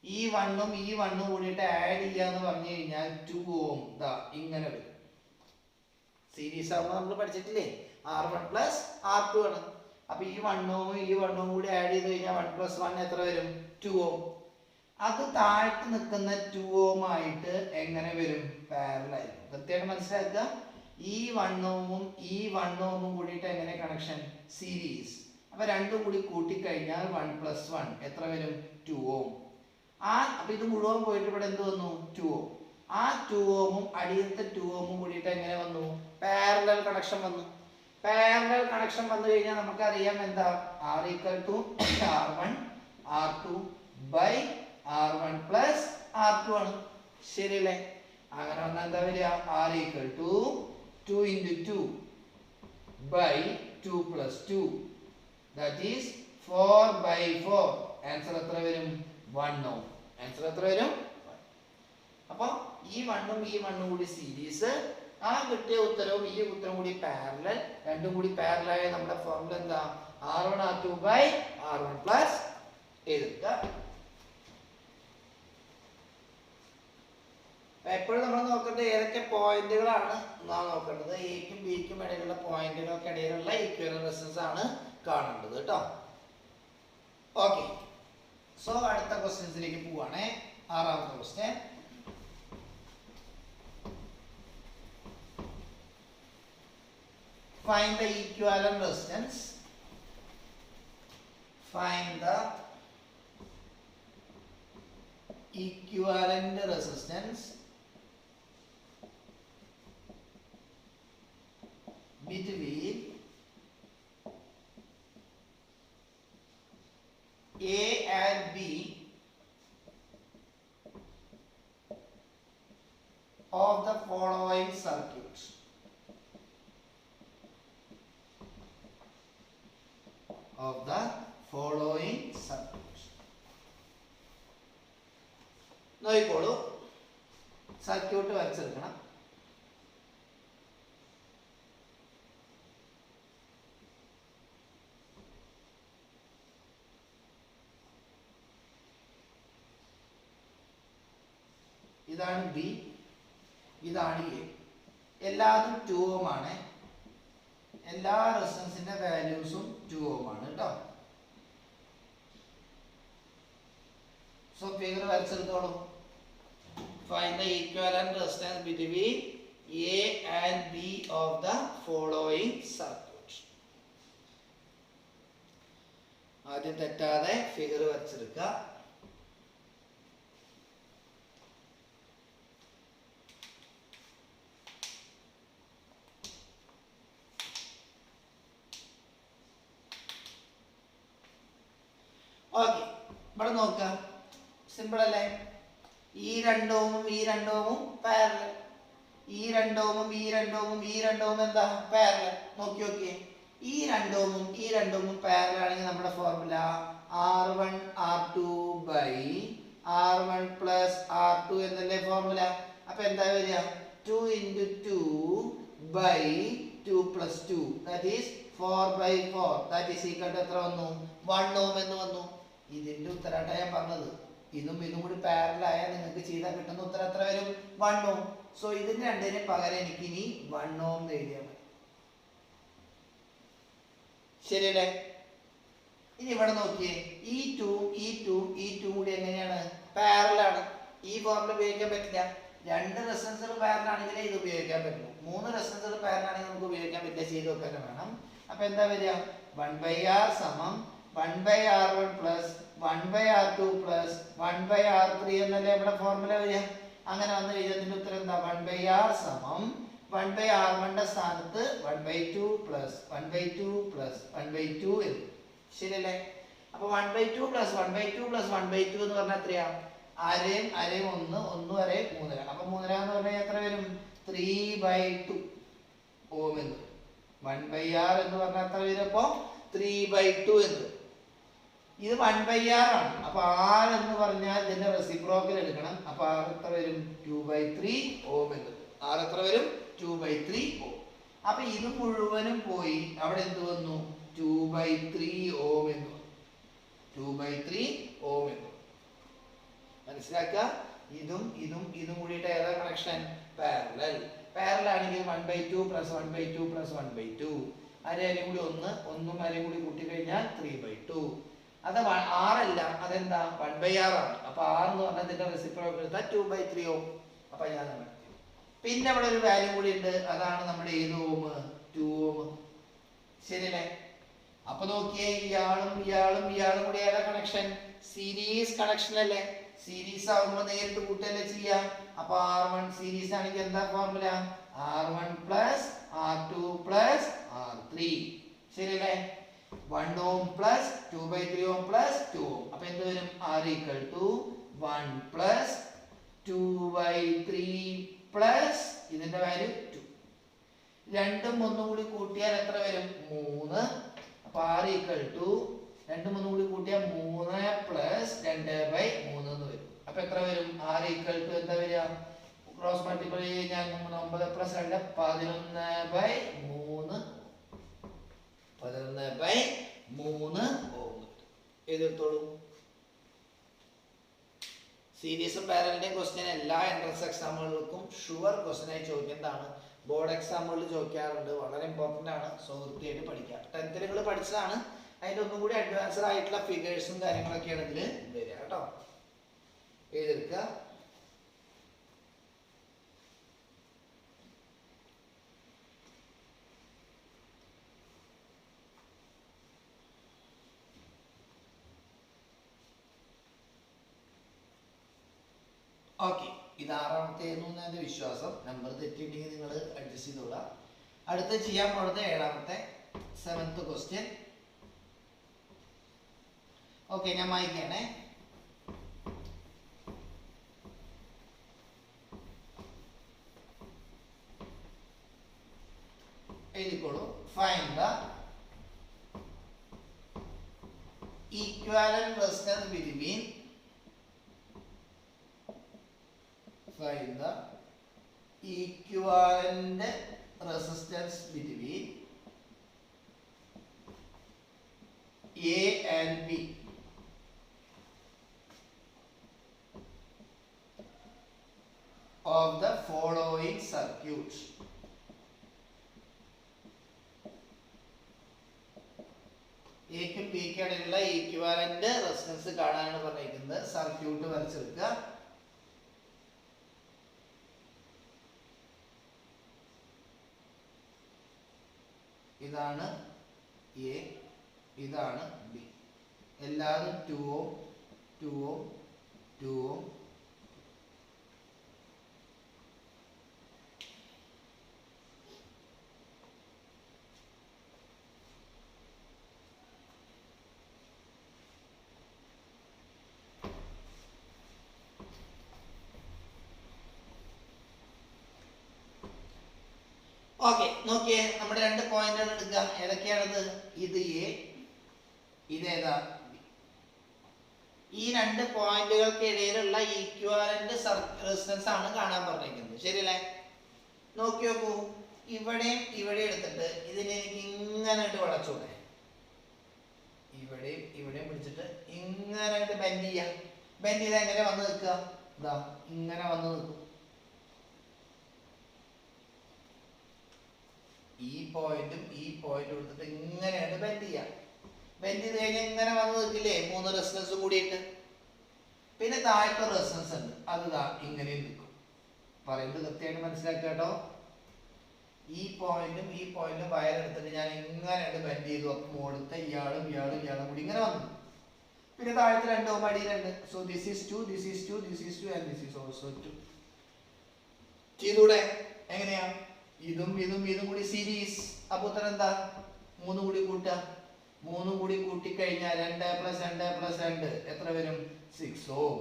ഈ 1 ഉം ഈ 1 ഉം കൂടിയിട്ട് ആഡ് ചെയ്യാന്ന് പറഞ്ഞു കഴിഞ്ഞാൽ 2 ഓം ദാ ഇങ്ങനെ വരും. സീരീസ് ആകുമ്പോൾ നമ്മൾ പഠിച്ചിട്ടില്ലേ R1 പ്ലസ് R2 ആണ്. അപ്പൊ ഈ 1 ഓമും ഈ 1 ഓം കൂടി ആഡ് ചെയ്ത് കഴിഞ്ഞാൽ 1 പ്ലസ് 1 എത്ര വരും? 2 ഓം. അത് താഴ്ത്ത് നിൽക്കുന്ന 2 ഓം ആയിട്ട് എങ്ങനെ വരും? പാരലൽ ആയിരിക്കും. കൃത്യമായിട്ട് മനസ്സിലാക്കുക. ഈ 1 ഓമും ഈ 1 ഓമും കൂടിയിട്ട് എങ്ങനെ കണക്ഷൻ? സീരീസ്. അപ്പൊ രണ്ടും കൂടി കൂട്ടിക്കഴിഞ്ഞാൽ 1 പ്ലസ് 1 എത്ര വരും? 2 ഓം. അപ്പൊ ഇത് മുഴുവൻ പോയിട്ട് ഇവിടെ എന്ത് വന്നു? 2 ഓം. ആ 2 ഓമും അടിയത്തെ 2 ഓമും കൂടിയിട്ട് എങ്ങനെ വന്നു? പാരലൽ കണക്ഷൻ വന്നു. പാരലൽ കണക്ഷൻ വന്നു കഴിഞ്ഞാൽ നമുക്കറിയാം എന്താ? R equal to R1 R2 by R1 plus R2 ആണ്. ശരിയല്ലേ. അങ്ങനെ വന്നാൽ എന്താ വരിക? R equal to 2 into 2 by 2 plus 2, that is 4/4. Answer എത്ര വരും? 1 ഓം. ആൻസർ എത്ര വരും? അപ്പൊ ഈ 1 ഉം ഈ 1 ഉം കൂടി സീരീസ്, ആ കിട്ടിയ ഉത്തരവും ഈ ഉത്തരവും കൂടി പാരലൽ, രണ്ടും കൂടി പാരലായ നമ്മുടെ ഫോർമുല എന്താ? R1R2/R1 എഴുതുക. എപ്പോഴും നമ്മൾ നോക്കേണ്ടത് ഏതൊക്കെ പോയിന്റുകളാണ് നാം നോക്കേണ്ടത്. എക്കും ബിക്കും ഇടയിലുള്ള പോയിന്റുകൾക്ക് ഇടയിലുള്ള ഈക്വലന്റ് റെസിസ്റ്റൻസ് ആണ് കാണേണ്ടത് കേട്ടോ. ഓക്കെ, സോ അടുത്ത ക്വസ്റ്റ്യൻസിലേക്ക് പോവാണേ. ആറാമത്തെ question. Find the equivalent resistance. Find the equivalent resistance between A and B of the following circuits. Of the following circuits. നോക്കിക്കോളൂ, സർക്യൂട്ട് വരച്ചെടുക്കണം. ഇതാണ് ബി, ഇതാണ് എ. എല്ലാതും 2 ohm ആണ്. എല്ലാ റെസിസ്റ്റൻസിന്റെ വാല്യൂസും 2 ohm ആണ് കേട്ടോ. സോ ഫിഗർ വരച്ചെടുത്തോളൂ. Find the equivalent resistance between A and B of the following circuit. ആദ്യം തെറ്റാതെ ഫിഗർ വരച്ചെടുക്കുക. ഓക്കെ, ഇവിടെ നോക്കുക, സിമ്പിൾ അല്ലേ? ഈ 2 ohmഉം ഈ 2 ohmഉം പാരലൽ, ഈ 2 ohmഉം ഈ 2 ohmഉം ഈ 2 ohmഉം എന്താ? പാരലൽ. നോക്കി നോക്കിയേ, ഈ 2 ohmഉം ഈ 2 ohmഉം പാരലൽ ആണെങ്കിൽ നമ്മുടെ ഫോർമുല R1R2/R1 + R2 എന്നല്ലേ ഫോർമുല. അപ്പൊ എന്താ വരിക? 2 × 2/2 + 2 that is 4/4 that is equal to എത്ര വന്നു? 1 ohm എന്ന് വന്നു. ഇതിന്റെ ഉത്തരാട്ടാ ഞാൻ പറഞ്ഞത്. ഇതും ഇതും കൂടി പാരലൽ ആയാൽ നിങ്ങൾക്ക് ചെയ്താൽ കിട്ടുന്ന ഉത്തരം എത്ര വരും? 1 ohm. സോ ഇതിന് രണ്ടിന് പകരം എനിക്ക് ഇനി 1 ohm എന്ന് എഴുതിയാൽ മതി. ശരിയല്ലേ? ഇനി ഇവിടെ നോക്കിയേ, ഈ 2 കൂടി എങ്ങനെയാണ്? പാരലൽ ആണ്. ഈ ഫോർമുല ഉപയോഗിക്കാൻ പറ്റില്ല. 2 റെസിസ്റ്റൻസുകൾ പാരലൽ ആണെങ്കിലേ ഇത് ഉപയോഗിക്കാൻ പറ്റുള്ളൂ. 3 റെസിസ്റ്റൻസുകൾ പാരലൽ ആണെങ്കിൽ നമുക്ക് ഉപയോഗിക്കാൻ പറ്റില്ല. ചെയ്ത് വെക്കാൻ വേണം. അപ്പൊ എന്താ വരിക? 1/R = 1/R1 + 1/R2 + 1/R3 എന്നല്ലേ നമ്മുടെ ഫോർമുല വരിക. അങ്ങനെ വന്നു കഴിഞ്ഞാൽ ഇതിന്റെ ഉത്തരം എന്താ? 1/R = 1/R1 സ്ഥാനത്ത് 1/2 + 1/2 + 1/2 എന്ന്. ശരിയല്ലേ? അപ്പൊ 1/2 + 1/2 + 1/2 എന്ന് പറഞ്ഞാൽ എത്രയാ? അരയും 1 വരെ 3. അപ്പൊ 3 എന്ന് പറഞ്ഞാൽ എത്ര വരും? 3/2 ohm എന്ന്. 1/R എന്ന് പറഞ്ഞാൽ എത്ര വരും? അപ്പൊ 3/2 എന്ന്. ഇത് 1/R ആണ്. അപ്പൊ R എന്ന് പറഞ്ഞാൽ ഇതിന്റെ റെസിപ്രോക്കൽ എടുക്കണം. അപ്പൊ R എത്ര വരും? 2/3 ohm എന്ന്. R എത്ര വരും? 2/3 ohm. അപ്പൊ ഇത് മുഴുവനും പോയി അവിടെ എന്ത് വന്നു? 2/3 ohm എന്ന്. 2/3 ohm എന്ന്. മനസ്സിലാക്കുക. ഇതും കൂടിയിട്ട് ഏതാ കണക്ഷൻ? പാരലൽ. പാരലൽ ആണെങ്കിൽ 1/2 + 1/2 + 1/2. അരയും കൂടി 1 അരയും കൂടി കൂട്ടി കഴിഞ്ഞാൽ 3/2. അത് R അല്ല, അതെന്താ? 1/R ആണ്. അപ്പൊ R എന്ന് പറഞ്ഞാൽ ഇതിന്റെ റെസിപ്രോക്കൽ എടുത്താൽ 2/3 ohm. അപ്പൊ ഞാൻ പിന്നെ ഇവിടെ ഒരു വാല്യൂ കൂടി ഉണ്ട്. അതാണ് നമ്മുടെ ഏത് ഓം? 2 ohm. ശരിയല്ലേ? അപ്പൊ നോക്കിയേ, ഇയാളും കൂടി ഏതാ കണക്ഷൻ? സീരീസ് കണക്ഷൻ അല്ലേ? സീരീസ് ആവുമ്പോൾ നേരിട്ട് കൂട്ടല്ലേ ചെയ്യാം. അപ്പൊ R1 സീരീസ് ആണെങ്കിൽ എന്താ ഫോർമുല? R1 + R2 + R3. ശരിയല്ലേ? 1 ohm + 2/3 ohm + 2 ohm. അപ്പൊ എന്ത് വരും? R = 1 + 2/3 + ഇതിന്റെ വാല്യൂ 2. രണ്ടും ഒന്നും കൂടി കൂട്ടിയാൽ എത്ര വരും? 3. അപ്പൊ R = രണ്ടും ഒന്നും കൂടി കൂട്ടിയാൽ 3 + 2/3 എന്ന് വരും. അപ്പൊ എത്ര വരും? R = എന്താ വരിക? ക്രോസ് മൾട്ടിപ്ലൈ കഴിഞ്ഞാൽ 9 പ്ലസ് 2 11/3 11/3 ഓം എഴുതിത്തോളൂ. സീരീസും പാരലലിന്റെയും ക്വസ്റ്റ്യൻ എല്ലാ എൻട്രൻസ് എക്സാമുകൾക്കും ഷുവർ ക്വസ്റ്റ്യൻ ആയി ചോദിക്കുന്നതാണ്. ബോർഡ് എക്സാമുകളിൽ ചോദിക്കാറുണ്ട്. വളരെ ഇമ്പോർട്ടൻ്റ് ആണ്. സോ വൃത്തിയായിട്ട് പഠിക്കുക. 10th നിങ്ങൾ പഠിച്ചതാണ്. അതിൻ്റെ ഒന്നും കൂടി അഡ്വാൻസ്ഡ് ആയിട്ടുള്ള ഫിഗേഴ്സും കാര്യങ്ങളൊക്കെയാണ് ഇതിൽ വരിക കേട്ടോ. എഴുതിയെടുക്കുക. ഓക്കെ, ഇത് 6ാമത്തേന്നു എൻ്റെ വിശ്വാസം. നമ്പർ തെറ്റിയിട്ടുണ്ടെങ്കിൽ നിങ്ങൾ അഡ്ജസ്റ്റ് ചെയ്തോളാം. അടുത്ത് ചെയ്യാൻ പോകുന്നത് 7ാമത്തെ 7th ക്വസ്റ്റ്യൻ. ഓക്കെ, ഞാൻ വായിക്കണേ. എഴുതിക്കോളൂ. Find the equivalent resistance between find the equivalent resistance between A and B of the following circuits. എക്കും ബിക്കും ഇടയിലുള്ള ഈക്വിവാലന്റ് റെസിസ്റ്റൻസ് കാണാനാണ് പറഞ്ഞിരിക്കുന്നത്. സർക്യൂട്ട് വരച്ചെടുക്കുക. ഇതാണ് എ, ഇതാണ് ബി. എല്ലാതും 2 ohm 2 ohm 2 ohm. ഓക്കെ, നോക്കിയേ. നമ്മുടെ 2 പോയിന്റുകൾ എടുക്കുക. ഏതൊക്കെയാണത്? ഇത് എ, ഇതേതാ ബി. ഈ 2 പോയിന്റുകൾക്ക് ഇടയിലുള്ള ഈക്വാലന്റ് റെസിസ്റ്റൻസ് ആണ് കാണാൻ പറഞ്ഞിരിക്കുന്നത്. ശരിയല്ലേ? നോക്കി നോക്കൂ. ഇവിടെയും ഇവിടെ എടുത്തിട്ട് ഇതിനെ എനിക്ക് ഇങ്ങനെ വളച്ചൂടെ? ഇവിടെയും ഇവിടെയും പിടിച്ചിട്ട് ഇങ്ങനെ ബെൻഡ് ചെയ്യാം. ബെൻഡ് ചെയ്താൽ എങ്ങനെ വന്ന് നിൽക്കുക? ഇതാ ഇങ്ങനെ വന്ന് നിൽക്കും. ഈ പോയിന്റും ഈ പോയിന്റും എടുത്തിട്ട് ഇങ്ങനെയാണ് ബെൻഡ് ചെയ്യാം. ബെൻഡ് ചെയ്ത് കഴിഞ്ഞാൽ ഇങ്ങനെ വന്ന് നിൽക്കില്ലേ? 3 റെസിസ്റ്റൻസും കൂടിയിട്ട്. പിന്നെ താഴത്തെ റെസിസ്റ്റൻസ് ഉണ്ട്, അത് ഇങ്ങനെയും നിൽക്കും. പറയുന്നത് കൃത്യമായിട്ട് മനസ്സിലാക്കുക കേട്ടോ. ഈ പോയിന്റും ഈ പോയിന്റും വയർ എടുത്തിട്ട് ഞാൻ ഇങ്ങനെ ബെൻഡ് ചെയ്തു. അപ്പം മുകളിലത്തെ ഇയാളും ഇയാളും ഇയാളും കൂടി ഇങ്ങനെ വന്നു. പിന്നെ താഴത്തെ 2 ohm അടിയിലുണ്ട്. So this is 2, this is 2, this is 2 and this is also 2. ചെയ്തൂടെ? എങ്ങനെയാ? ഇതും ഇതും ഇതും കൂടി സീരീസ്. അപ്പൊ ഉത്തരം എന്താ? 3 കൂടി കൂട്ടുക. 3 കൂടി കൂട്ടിക്കഴിഞ്ഞാൽ 2 + 2 + 2 എത്ര വരും? 6 ohm.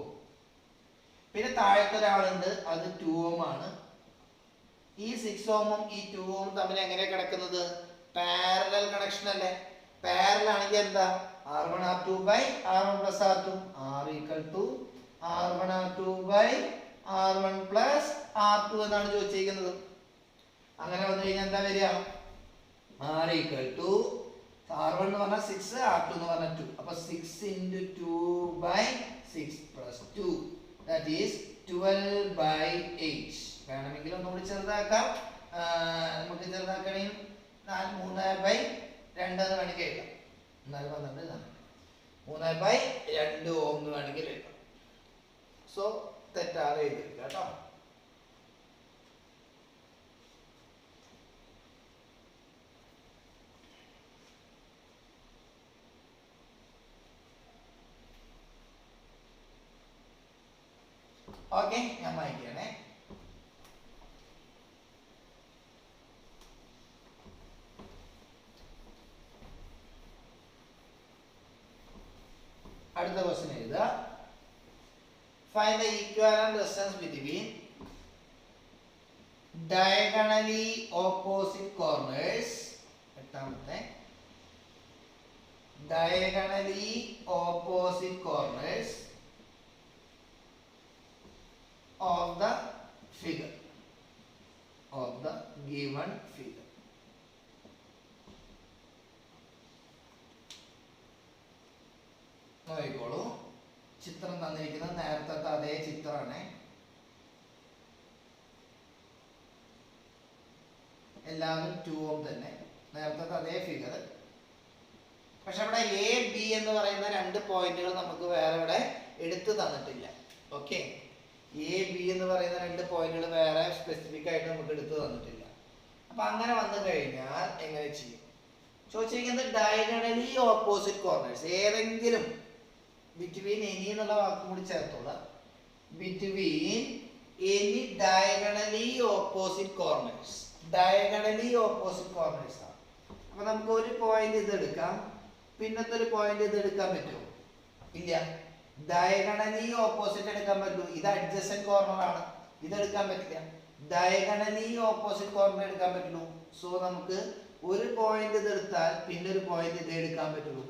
പിന്നെ താഴത്തെ ഒരാളുണ്ട്, അത് 2 ohm ആണ്. ഈ 6 ohmഉം ഈ 2 ohm തമ്മിൽ എങ്ങനെ കിടക്കുന്നത്? പാരലൽ കണക്ഷൻ അല്ലേ? പാരലൽ ആണെങ്കിൽ എന്താ? R1R2/R1 + R2. R = R1R2/R1 + R2 എന്നാണ് ചോദിച്ചിരിക്കുന്നത്. അങ്ങനെ വന്നു കഴിഞ്ഞാൽ എന്താ വരിക? R R1 എന്ന് പറഞ്ഞാൽ 6, R2 എന്ന് പറഞ്ഞാൽ 2. അപ്പൊ 6 × 2/6 + 2 ദാറ്റ് ഈസ് 12/8. വേണമെങ്കിൽ ഒന്നുകൂടി ചെറുതാക്കാം. നമുക്ക് ചെറുതാക്കണമെങ്കിൽ 3/2 എന്ന് വേണമെങ്കിൽ എഴുതാം. 3/2 ohm എന്ന് വേണമെങ്കിൽ എഴുതാം. സോ തെറ്റാതെ എഴുതിയിരിക്കുക കേട്ടോ. ഓക്കെ, ഞാൻ വായിക്കണേ. അടുത്ത ക്വസ്റ്റ്യൻ എഴുതുക. Find the equivalent resistance between diagonally opposite corners. എട്ടാമത്തെ, diagonally opposite corners of the figure of the given figure. നോക്കിക്കോളൂ, ചിത്രം തന്നിരിക്കുന്നത് നേരത്തെ അതേ ചിത്രമാണ്. എല്ലാവരും 2 തന്നെ, നേരത്തെ അതേ ഫിഗർ. പക്ഷെ ഇവിടെ എ ബി എന്ന് പറയുന്ന 2 പോയിന്റുകൾ നമുക്ക് വേറെ ഇവിടെ എടുത്തു തന്നിട്ടില്ല. ഓക്കെ, എ ബി എന്ന് പറയുന്ന 2 പോയിന്റുകൾ വേറെ സ്പെസിഫിക് ആയിട്ട് നമുക്ക് എടുത്തു തന്നിട്ടില്ല. അപ്പൊ അങ്ങനെ വന്നു കഴിഞ്ഞാൽ എങ്ങനെ ചെയ്യും ചോദിച്ചിരിക്കുന്നത്, ഡയഗണലി ഓപ്പോസിറ്റ് കോർണേഴ്സ്, ഏതെങ്കിലും ബിറ്റ്വീൻ എനി എന്നുള്ള വാക്കും കൂടി ചേർത്തോളാം, between any diagonally opposite corners. Diagonally opposite corners ആണ്. അപ്പൊ നമുക്ക് ഒരു പോയിന്റ് ഇത് എടുക്കാം, പിന്നത്തെ ഒരു പോയിന്റ് ഇത് എടുക്കാൻ പറ്റുമോ? ഇല്ല. ഡയഗണലി ഓപ്പോസിറ്റ് എടുക്കാൻ പറ്റുള്ളൂ. ഇത് അഡ്ജസന്റ് കോർണർ ആണ്, ഇത് എടുക്കാൻ പറ്റില്ല. ഡയഗണലി ഓപ്പോസിറ്റ് കോർണർ എടുക്കാൻ പറ്റുള്ളൂ. സോ നമുക്ക് ഒരു പോയിന്റ് ഇത് എടുത്താൽ പിന്നെ ഒരു പോയിന്റ് ഇത് എടുക്കാൻ പറ്റുള്ളൂ.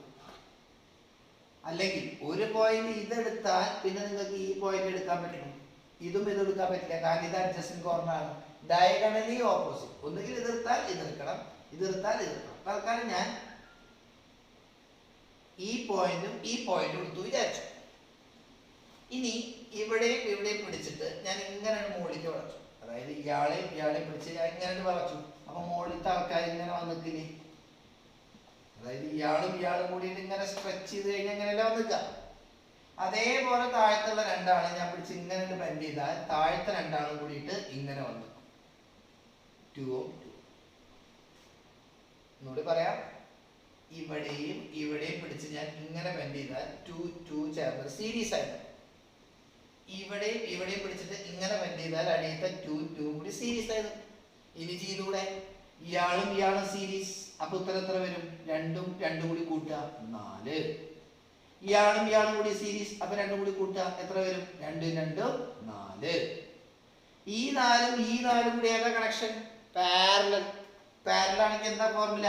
അല്ലെങ്കിൽ ഒരു പോയിന്റ് ഇത് എടുത്താൽ പിന്നെ നിങ്ങൾക്ക് ഈ പോയിന്റ് എടുക്കാൻ പറ്റുള്ളൂ. ഇതും ഇത് എടുക്കാൻ പറ്റില്ല, കാരണം ഇത് അഡ്ജസന്റ് കോർണർ ആണ്. ഡയഗണലി ഓപ്പോസിറ്റ്, ഒന്നുകിൽ ഇത് എടുത്താൽ ഇത് എടുക്കണം, ഇത് എടുത്താൽ ഇത് എടുക്കണം. തൽക്കാലം ഞാൻ ഈ പോയിന്റും ഈ പോയിന്റും എടുത്തു വിചാരിച്ചു. ഇനി ഇവിടെയും ഇവിടെയും പിടിച്ചിട്ട് ഞാൻ ഇങ്ങനെ മുകളിലേക്ക് വളച്ചു. അതായത് ഇയാളെയും പിടിച്ച് ഞാൻ ഇങ്ങനെ വളച്ചു. അപ്പൊ മുകളിലത്തെ ആൾക്കാർ ഇങ്ങനെ വന്നിട്ടില്ലേ, അതായത് ഇയാളും കൂടിയിട്ട് ഇങ്ങനെ സ്ട്രെച്ച് ചെയ്ത് കഴിഞ്ഞാൽ ഇങ്ങനെയല്ല വന്നിക്ക. അതേപോലെ താഴത്തുള്ള 2 ആളെ ഞാൻ പിടിച്ച് ഇങ്ങനെ ബെൻഡ് ചെയ്താൽ താഴത്തെ 2 ആളും കൂടിയിട്ട് ഇങ്ങനെ വന്നു 2 എന്നോട് പറയാം. ഇവിടെയും പിടിച്ച് ഞാൻ ഇങ്ങനെ ബെൻഡ് ചെയ്താൽ 2 ചേർന്ന് സീരീസ് ആയിരുന്നു. ഇവിടെയും പിടിച്ചിട്ട് ഇങ്ങനെ ബെൻഡ് ചെയ്താൽ അടിയത്തെ 2 കൂടി സീരീസ് ആയിരുന്നു. ഇനി ചെയ്തൂടെ, ഇയാളും സീരീസ്. അപ്പൊ ഉത്തരം എത്ര വരും? 2 കൂടി കൂട്ടുക 4. ഇയാളും കൂടി സീരീസ്. അപ്പൊ 2 കൂടി കൂട്ടുക എത്ര വരും? 2 2 4. ഈ 4 കൂടി ഏതാ കണക്ഷൻ? പാരലൽ. പാരലൽ ആണെങ്കിൽ എന്താ formula?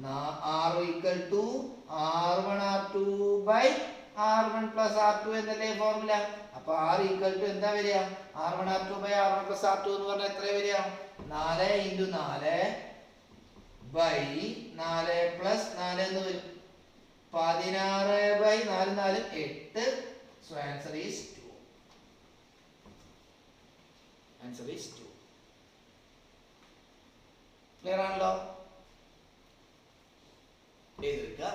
R equal to R1 R2 by R1 plus R2 എന്നല്ലേ ഫോർമുല. അപ്പൊ R equal to എന്താ വരിക? R1 R2 by R1 plus R2 എന്ന് പറഞ്ഞാൽ എത്ര വരിക? 4 into 4 by 4 plus 4 എന്ന് വരും. 16 by 4 4 8. So answer is 2. Answer is 2. Clear ആണല്ലോ? എഴുതിക്കുക.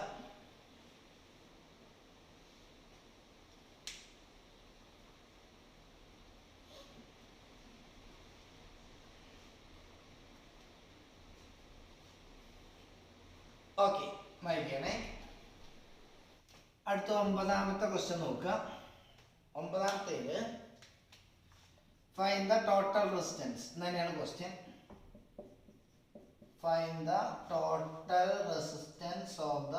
ഓക്കെ, വായിക്കണേ. അടുത്ത 9ാമത്തെ ക്വസ്റ്റ്യൻ നോക്കുക. 9ാമത്തേല് ഫൈൻഡ് ദ ടോട്ടൽ റെസിസ്റ്റൻസ് തന്നെയാണ് question. Find the total resistance of the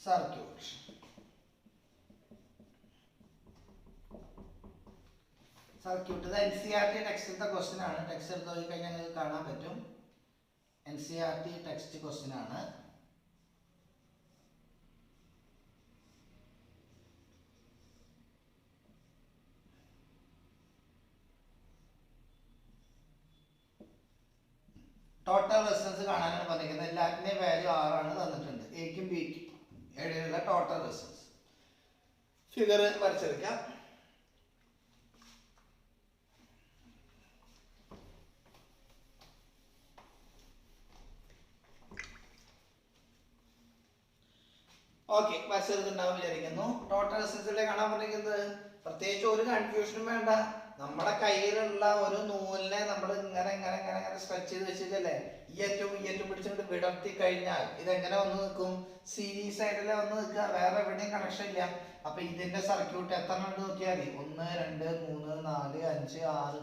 circuit. Circuit ഇത് NCERT ടെക്സ്റ്റിലത്തെ ക്വസ്റ്റ്യൻ ആണ്. ടെക്സ്റ്റ് എടുത്ത് നോക്കി കഴിഞ്ഞാൽ നിങ്ങൾക്ക് കാണാൻ പറ്റും. NCERT ടെക്സ്റ്റ് ക്വസ്റ്റ്യൻ ആണ്. ടോട്ടൽ റെസിസ്റ്റൻസ് കാണാനാണ് പറഞ്ഞിരിക്കുന്നത്. എല്ലാത്തിൻ്റെയും വാല്യൂ 6 ആണ് തന്നിട്ടുണ്ട്. എക്കും ബിക്കും ഇടയിലുള്ള ടോട്ടൽ റെസിസ്റ്റൻസ് ഫിഗർ വരച്ചെടുക്കാം. ഓക്കെ, വരച്ചെടുക്കുന്നുണ്ടാവും വിചാരിക്കുന്നു. ടോട്ടൽ റെസിസ്റ്റൻസിലെ കാണാൻ പറഞ്ഞിരിക്കുന്നത് പ്രത്യേകിച്ച് ഒരു കൺഫ്യൂഷനും വേണ്ട. നമ്മുടെ കയ്യിലുള്ള ഒരു നൂലിനെ നമ്മൾ ഇങ്ങനെ സ്ട്രെച്ച് ചെയ്ത് വെച്ചിട്ടല്ലേ ഈ ഏറ്റവും പിടിച്ചിട്ട് വിടർത്തി കഴിഞ്ഞാൽ ഇതെങ്ങനെ വന്ന് നിൽക്കും? സീരീസ് ആയിട്ടല്ലേ വന്ന് നിൽക്കുക, വേറെ എവിടെയും കണക്ഷൻ ഇല്ല. അപ്പൊ ഇതിന്റെ സർക്യൂട്ട് എത്ര എണ്ണം നോക്കിയാൽ മതി? 1 2 3 4 5 6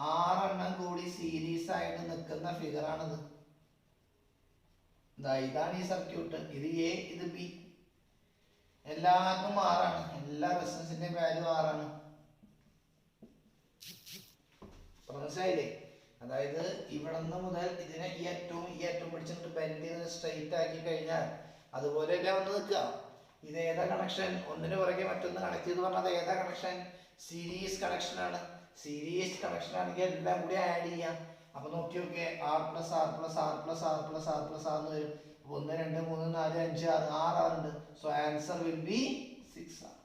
6 കൂടി സീരീസ് ആയിട്ട് നിൽക്കുന്ന ഫിഗർ ആണിത്. ഇതാണ് ഈ സർക്യൂട്ട്. ഇത് എ, ഇത് ബി, എല്ലാവർക്കും 6 ആണ്. എല്ലാ റെസിസ്റ്റൻസിന്റെ വാല്യൂ 6 ആണ്. മനസ്സിലായില്ലേ? അതായത് ഇവിടെ നിന്ന് മുതൽ ഇതിനെ ഈ ഏറ്റവും പിടിച്ചിട്ട് ബെൻഡ് ചെയ്ത് സ്ട്രെയിറ്റ് ആക്കി കഴിഞ്ഞാൽ അതുപോലെയല്ല വന്ന് നിൽക്കുക. ഇത് ഏതാ കണക്ഷൻ? ഒന്നിന് പുറകെ മറ്റൊന്ന് കണക്ട് ചെയ്ത് പറഞ്ഞാൽ ഏതാ കണക്ഷൻ? സീരീസ് കണക്ഷൻ ആണ്. സീരീസ് കണക്ഷൻ ആണെങ്കിൽ എല്ലാം കൂടി ആഡ് ചെയ്യാം. അപ്പൊ നോക്കി നോക്കിയേ, R plus R plus R plus R plus R plus R എന്ന് വരും. 1 2 3 4 5 6 6 ആറുണ്ട്. So answer will be 6 R.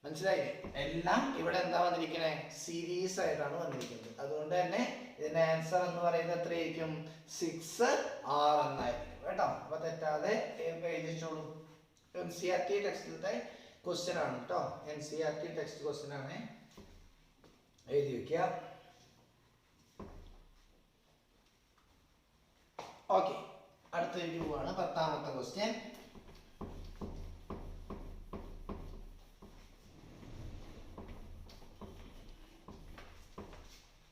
മനസ്സിലായില്ലേ? എല്ലാം ഇവിടെ എന്താ വന്നിരിക്കണേ, സീരീസ് ആയിട്ടാണ് വന്നിരിക്കുന്നത്. അതുകൊണ്ട് തന്നെ ഇതിന്റെ ആൻസർ എന്ന് പറയുന്നത് എത്രയായിരിക്കും, 6 R എന്നായിരിക്കും കേട്ടോ. അപ്പൊ തെറ്റാതെ എഴുതിച്ചോളൂ. NCERT ടെക്സ്റ്റിലത്തെ ക്വസ്റ്റ്യൻ ആണ് കേട്ടോ. NCERT ടെക്സ്റ്റ് ക്വസ്റ്റ്യൻ ആണ്, എഴുതി വെക്കുക. ഓക്കെ, അടുത്ത പോവാണ്. 10ാമത്തെ ക്വസ്റ്റ്യൻ.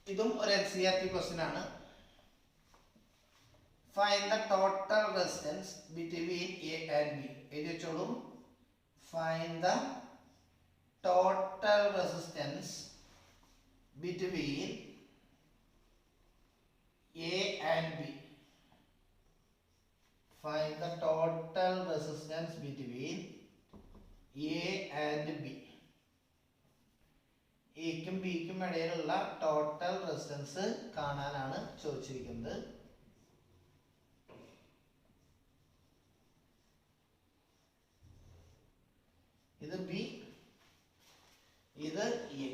ഇതും ഒരു NCERT ക്വസ്റ്റ്യൻ ആണ്. Find the total resistance between A and B. എഴുതി വെച്ചോളൂ. Find the total resistance between A and B. Find the total resistance between A and B. എക്കും ബിക്കും ഇടയിലുള്ള ടോട്ടൽ റെസിസ്റ്റൻസ് കാണാനാണ് ചോദിച്ചിരിക്കുന്നത്. ഇത് ബി, ഇത് എ.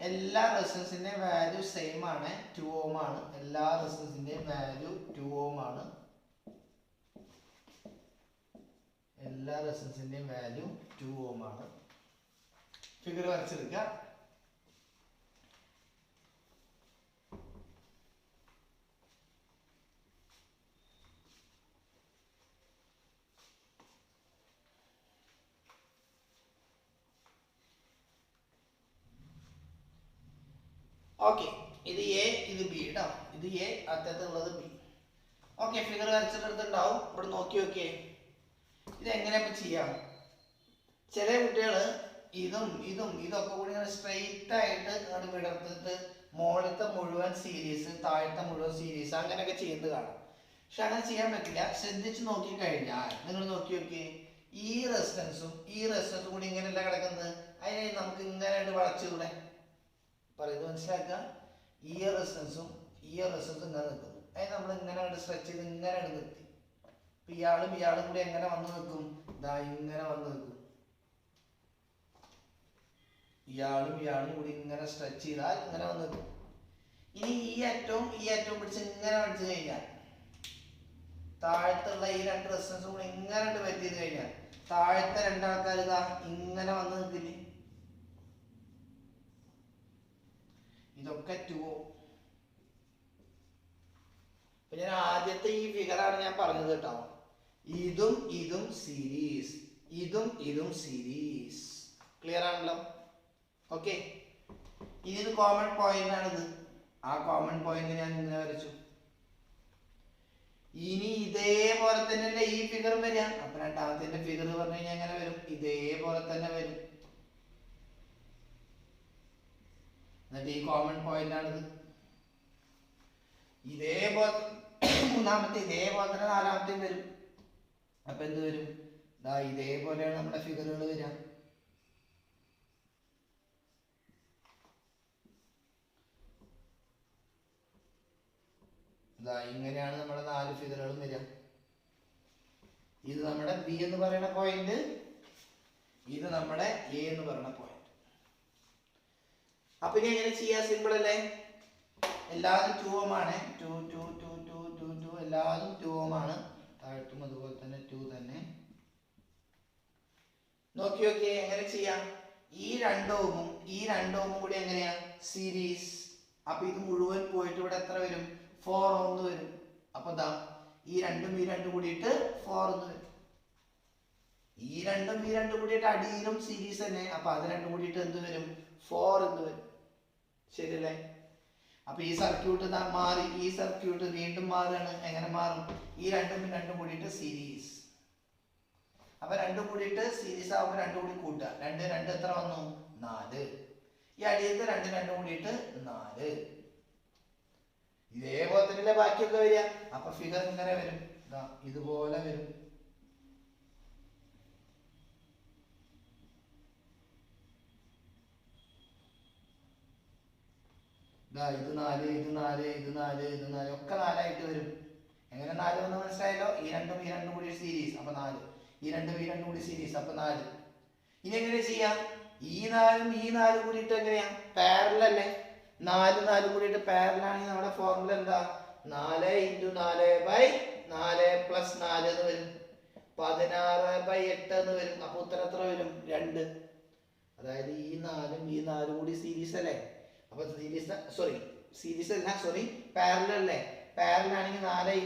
എല്ലാ റെസിസ്റ്റൻസിന്റെ വാല്യൂ സെയിം ആണ്, 2 ഓം ആണ്. എല്ലാ റെസിസ്റ്റൻസിന്റെയും വാല്യൂ 2 ഓം ആണ്. എല്ലാ റെസിസ്റ്റൻസിന്റെയും വാല്യൂ 2 ഓം ആണ്. ഫിഗർ വരച്ചെടുക്കുക. ഓക്കെ, ഇത് എ, ഇത് ബി കേട്ടോ. ഇത് എ, അറ്റത്തുള്ളത് ബി. ഓക്കെ, ഫിഗർ വരച്ചിട്ടെടുത്തുണ്ടാവും. ഇവിടെ നോക്കി നോക്കിയേ, ഇത് എങ്ങനെ ചെയ്യാം. ചില കുട്ടികള് ഇതൊക്കെ കൂടി ഇങ്ങനെ സ്ട്രെയിറ്റ് ആയിട്ട് അത് വിടർത്തിട്ട് മുകളിലത്തെ മുഴുവൻ സീരീസ്, താഴത്തെ മുഴുവൻ സീരീസ് അങ്ങനെയൊക്കെ ചെയ്യുന്നത് കാണാം. പക്ഷെ അങ്ങനെ ചെയ്യാൻ പറ്റില്ല. ശ്രദ്ധിച്ച് നോക്കി കഴിഞ്ഞാൽ നിങ്ങൾ നോക്കി നോക്കിയേ, ഈ റെസിസ്റ്റൻസും കൂടി ഇങ്ങനെയല്ല കിടക്കുന്നത്. അതിനെ നമുക്ക് ഇങ്ങനെ വളച്ചുകൂടെ പറയുന്നത് മനസ്സിലാക്കുക. ഈ റെസിസ്റ്റൻസും ഇങ്ങനെ നിൽക്കുന്നു. അതിന് നമ്മൾ ഇങ്ങനെ സ്ട്രെച്ച് ചെയ്ത് ഇങ്ങനെ നിർത്തി. ഇയാളും കൂടി എങ്ങനെ വന്ന് നിൽക്കും, ഇതാ ഇങ്ങനെ വന്ന് നിൽക്കും. ഇയാളും കൂടി ഇങ്ങനെ സ്ട്രെച്ച് ചെയ്താൽ ഇങ്ങനെ വന്ന് നിൽക്കും. ഇനി ഈ അറ്റവും പിടിച്ച് ഇങ്ങനെ വലിച്ചു കഴിഞ്ഞാൽ, താഴത്തുള്ള ഈ 2 റെസിസ്റ്റൻസും കൂടി ഇങ്ങനെ വെറ്റ് ചെയ്ത് കഴിഞ്ഞാൽ താഴത്തെ 2 ആൾക്കാർ ഇതാ ഇങ്ങനെ വന്ന് നിൽക്കില്ലേ. ഇതൊക്കെ 2 ഓം. ഞാൻ ആദ്യത്തെ ഈ ഫിഗറാണ് ഞാൻ പറഞ്ഞത് കേട്ടോ. ഇതും സീരീസ്, ഇതും സീരീസ്. ക്ലിയർ ആണല്ലോ? ഓക്കെ, ഇനി ഇത് കോമൺ പോയിന്റ് ആണിത്. ആ കോമൺ പോയിന്റ് ഞാൻ ഇങ്ങനെ വരച്ചു. ഇനി ഇതേപോലെ തന്നെ ഈ ഫിഗർ വരിക. അപ്പൊ രണ്ടാമത്തെ ഫിഗർ പറഞ്ഞു കഴിഞ്ഞാൽ എങ്ങനെ വരും, ഇതേപോലെ തന്നെ വരും. എന്നിട്ട് ഈ കോമൺ പോയിന്റ് ആണിത്. ഇതേപോലെ മൂന്നാമത്തെ, ഇതേപോലെ തന്നെ നാലാമത്തെയും വരും. അപ്പൊ എന്ത് വരും, ദാ ഇതേപോലെയാണ് നമ്മുടെ ഫിഗറുകൾ വരിക. ഇങ്ങനെയാണ് നമ്മുടെ 4 ഫിഗറുകളും വരിക. ഇത് നമ്മുടെ ബി എന്ന് പറയുന്ന പോയിന്റ്, ഇത് നമ്മുടെ എ എന്ന് പറയുന്ന പോയിന്റ്. അപ്പൊ ഇനി എങ്ങനെ ചെയ്യാ, സിമ്പിൾ അല്ലേ? എല്ലാതും 2 ഓം ആണ്. 2 2 2 2 2 2 എല്ലാതും 2 ഓം ആണ്. താഴത്തും അതുപോലെ തന്നെ 2 തന്നെ. നോക്കി നോക്കിയേ എങ്ങനെ ചെയ്യാം. ഈ 2 ഓമും കൂടി എങ്ങനെയാ, സീരീസ്. അപ്പൊ ഇത് മുഴുവൻ പോയിട്ട് ഇവിടെ എത്ര വരും, 4 ഓം വരും. അപ്പൊ ദാ ഈ രണ്ടും കൂടിയിട്ട് 4 എന്ന് വരും. ഈ രണ്ടും കൂടിയിട്ട് അടിയിലും സീരീസ് തന്നെ. അപ്പൊ അത് രണ്ടും കൂടിയിട്ട് എന്ത് വരും, 4 എന്ന് വരും. ശരിയല്ലേ? അപ്പൊ ഈ സർക്യൂട്ട് മാറി, ഈ സർക്യൂട്ട് വീണ്ടും മാറുകയാണ്. എങ്ങനെ മാറും, ഈ രണ്ടും കൂടിയിട്ട് സീരീസ്. അപ്പൊ രണ്ടും കൂടിയിട്ട് സീരീസ് ആവുമ്പോൾ രണ്ടും കൂടി കൂട്ടുക. 2 എത്ര വന്നു, 4. ഈ അടിയത്തെ രണ്ടും കൂടിയിട്ട് 4. ഇതേപോലെ തന്നെ ബാക്കിയൊക്കെ വരിക. അപ്പൊ ഫിഗർ ഇങ്ങനെ വരും, ഇതുപോലെ വരും. ഇത് 4 ഇത് 4 ഇത് 4 ഇത് 4 ഒക്കെ 4 ആയിട്ട് വരും. എങ്ങനെ 4 വന്ന് മനസ്സിലായല്ലോ? ഈ രണ്ടും കൂടി സീരീസ് അപ്പൊ 4, ഈ രണ്ടും കൂടി സീരീസ് അപ്പൊ 4. ഇനി എങ്ങനെ ചെയ്യാം? ഈ 4 കൂടിയിട്ട് എങ്ങനെയാ? പാരലൽ അല്ലേ? 4 കൂടിയിട്ട് പാരലൽ ആണെങ്കിൽ നമ്മുടെ ഫോർമുല എന്താ? 4 × 4/4 + 4 എന്ന് വരും. 16/8 എന്ന് വരും. അപ്പൊ ഉത്തരം എത്ര വരും? 2. അതായത് ഈ 4 കൂടി സീരീസ് അല്ലേ? അപ്പൊ സീരീസ് അല്ല, പാരലൽ അല്ലേ? പാരലൽ ആണെങ്കിൽ 4 ×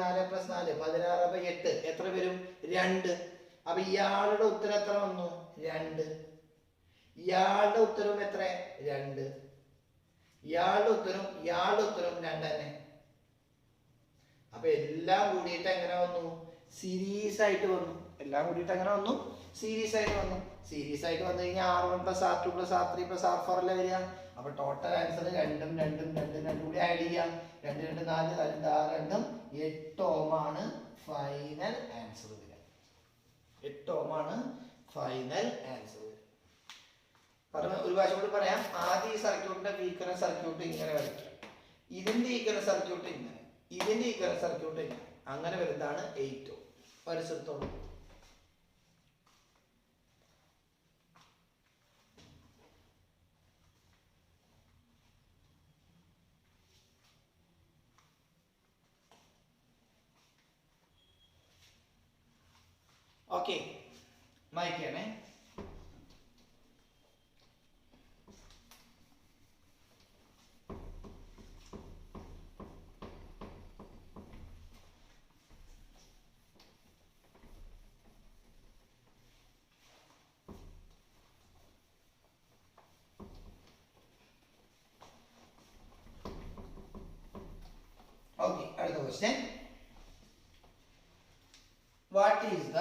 4/4 + 4 16/8 എത്ര വരും? 2. അപ്പൊ ഇയാളുടെ ഉത്തരം എത്ര വന്നു? 2. ഇയാളുടെ ഉത്തരവും എത്ര? 2. ഇയാളുടെ ഉത്തരം 2 തന്നെ. അപ്പൊ എല്ലാം കൂടിയിട്ട് എങ്ങനെ വന്നു? സീരീസ് ആയിട്ട് വന്നു. എല്ലാം കൂടിയിട്ട് എങ്ങനെ വന്നു? സീരീസ് ആയിട്ട് വന്നു. സീരീസ് ആയിട്ട് വന്നു കഴിഞ്ഞാൽ R1 + R2 + R3 + R4 അല്ലേ വരിക? അപ്പൊ ടോട്ടൽ ആൻസർ 2 കൂടി ആഡ് ചെയ്യാം. 2 2 4 4 6 8 ഓം ആണ് ഫൈനൽ ആൻസർ വരിക. 8 ഓം ആണ് ഫൈനൽ ആൻസർ വരിക. ഒരു പ്രാവശ്യം കൂടി പറയാം. ആദ്യം ഈ സർക്യൂട്ടിന്റെ ഈക്വലന്റ് സർക്യൂട്ട് ഇങ്ങനെ വരയ്ക്കാം. ഇതിന്റെ ഈക്വലന്റ് സർക്യൂട്ട് ഇങ്ങനെ, ഇതിന്റെ ഈക്വലന്റ് സർക്യൂട്ട് ഇങ്ങനെ, അങ്ങനെ വരുന്നതാണ് 8 ഓം. വരച്ചെടുത്തോളൂ. ഓക്കെ, മായ്ക്കണേ. ഓക്കെ, അടുത്ത question. What is the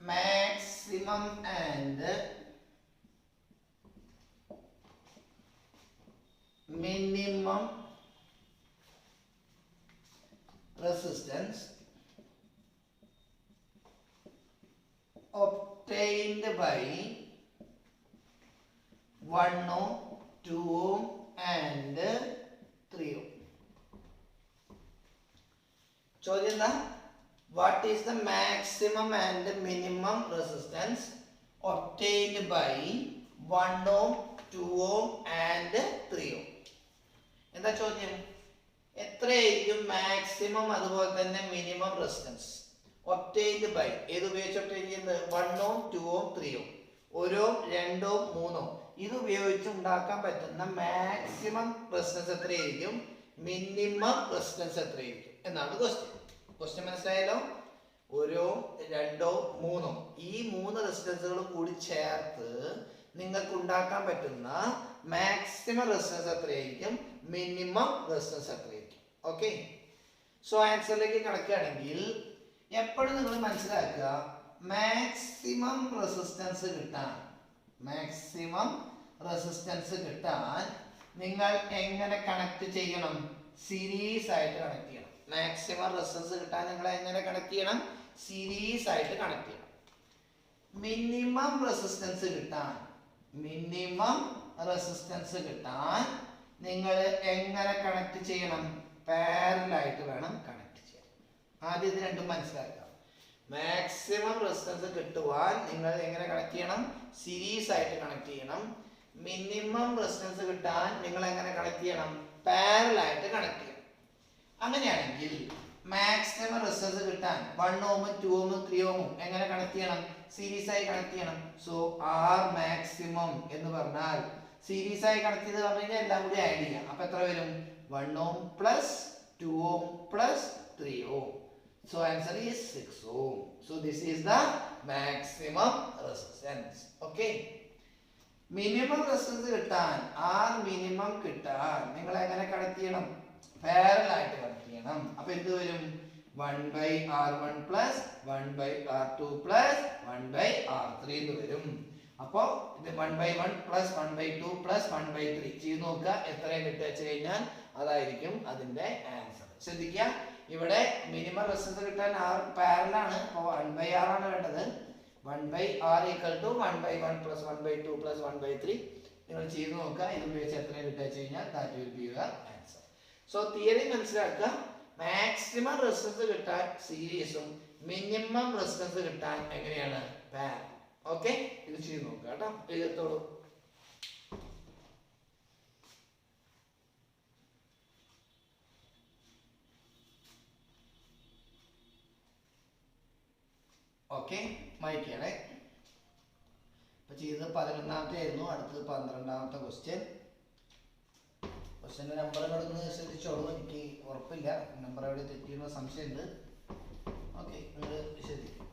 maximum and minimum resistance obtained by 1 ohm, 2 ohm and 3 ohm? ചോദ്യം എന്താ? What is the maximum and minimum resistance obtained by 1 ohm, 2 ohm and 3 ohm? എന്താ ചോദ്യം? എത്രയായിരിക്കും മാക്സിമം അതുപോലെ തന്നെ മിനിമം റെസിസ്റ്റൻസ് obtained by? ഏത് ഉപയോഗിച്ച് obtain ചെയ്യുന്നത്? 1 ohm, 2 ohm, 3 ohm. 1 ohm, 2 ohm, 3 ohm. ഇത് ഉപയോഗിച്ച് ഉണ്ടാക്കാൻ പറ്റുന്ന മാക്സിമം റെസിസ്റ്റൻസ് എത്രയായിരിക്കും? മിനിമം റെസിസ്റ്റൻസ് എത്രയായിരിക്കും എന്നാണ് ക്വസ്റ്റ്യൻ. ക്വസ്റ്റ്യൻ മനസ്സിലായല്ലോ? 1 ohm, 2 ohm, 3 ohm. ഈ 3 റെസിസ്റ്റൻസുകളും കൂടി ചേർത്ത് നിങ്ങൾക്ക് ഉണ്ടാക്കാൻ പറ്റുന്ന മാക്സിമം റെസിസ്റ്റൻസ് എത്രയായിരിക്കും? മിനിമം റെസിസ്റ്റൻസ് എത്രയായിരിക്കും? ഓക്കെ, സോ ആൻസറിലേക്ക് കടക്കുകയാണെങ്കിൽ എപ്പോഴും നിങ്ങൾ മനസ്സിലാക്കുക, മാക്സിമം റെസിസ്റ്റൻസ് കിട്ടാൻ നിങ്ങൾ എങ്ങനെ കണക്ട് ചെയ്യണം? സീരീസ് ആയിട്ട് കണക്ട് ചെയ്യണം. മാക്സിമം റെസിസ്റ്റൻസ് കിട്ടാൻ നിങ്ങൾ എങ്ങനെ കണക്ട് ചെയ്യണം? സീരീസ് ആയിട്ട് കണക്ട് ചെയ്യണം. മിനിമം റെസിസ്റ്റൻസ് കിട്ടാൻ നിങ്ങൾ എങ്ങനെ കണക്ട് ചെയ്യണം? പാരലൽ ആയിട്ട് വേണം കണക്ട് ചെയ്യാൻ. ആദ്യം ഇത് രണ്ടും മനസ്സിലാക്കുക. മാക്സിമം റെസിസ്റ്റൻസ് കിട്ടുവാൻ നിങ്ങൾ എങ്ങനെ കണക്ട് ചെയ്യണം? സീരീസ് ആയിട്ട് കണക്ട് ചെയ്യണം. മിനിമം റെസിസ്റ്റൻസ് കിട്ടാൻ നിങ്ങൾ എങ്ങനെ കണക്ട് ചെയ്യണം? പാരലൽ ആയിട്ട് കണക്ട് ചെയ്യണം. അങ്ങനെയാണെങ്കിൽ മാക്സിമം റെസിസ്റ്റൻസ് കിട്ടാൻ 1 ohm, 2 ohm, 3 ohm എങ്ങനെ കണക്ട് ചെയ്യണം? സീരീസ് ആയി കണക്ട് ചെയ്യണം. സോ R മാക്സിമം എന്ന് പറഞ്ഞാൽ സീരീസ് ആയി കണക്ട് ചെയ്ത് പറഞ്ഞു കഴിഞ്ഞാൽ എല്ലാം കൂടി ആഡ് ചെയ്യാം. അപ്പൊ എത്ര വരും? 1 ohm plus 2 ohm plus 3 ohm. So answer is 6 ohm. So this is the maximum resistance. Okay. Minimum resistance കിട്ടാൻ, R മിനിമം കിട്ടാൻ നിങ്ങൾ എങ്ങനെ കണക്ട് ചെയ്യണം? പാരലൽ ആയിട്ട് കണക്ട് ചെയ്യണം. അപ്പൊ എന്ത് വരും? 1/R1 plus 1/R2 plus 1/R3 എന്ന് വരും. അപ്പോ ഇത് 1/1 plus 1/2 plus 1/3 ചെയ്ത് നോക്കുക. എത്രയും കിട്ടുക വെച്ച് കഴിഞ്ഞാൽ അതായിരിക്കും അതിന്റെ ആൻസർ. ശ്രദ്ധിക്കുക, ഇവിടെ മിനിമം റെസിസ്റ്റൻസ് കിട്ടാൻ R പാരലൽ ആണ്. അപ്പോൾ 1/R ആണ് വേണ്ടത്. 1/r equal to 1/1 plus 1/2 plus 1/3. നിങ്ങൾ ചെയ്ത് നോക്കുക. ഇത് ഉപയോഗിച്ച് എത്ര കിട്ടുക വെച്ച് കഴിഞ്ഞാൽ that will be your answer. So theory മനസ്സിലാക്കുക. മാക്സിമം റെസിസ്റ്റൻസ് കിട്ടാൻ സീരീസും മിനിമം റെസിസ്റ്റൻസ് കിട്ടാൻ എങ്ങനെയാണ് പാരലൽ. ഓക്കെ, ഇത് ചെയ്ത് നോക്കുക കേട്ടോ. എഴുതത്തോളൂ. ഓക്കെ, മൈക്കണേ. അപ്പൊ ചെയ്തത് 11ാമത്തെ ആയിരുന്നു. അടുത്തത് 12ാമത്തെ ക്വസ്റ്റ്യൻ. ക്വസ്റ്റ്യൻ്റെ നമ്പർ കിടന്ന് ശ്രദ്ധിച്ചോളൂ. എനിക്ക് ഉറപ്പില്ല നമ്പർ എവിടെ തെറ്റിയെന്ന സംശയമുണ്ട്. ഓക്കെ, നിങ്ങൾ ശ്രദ്ധിക്കും.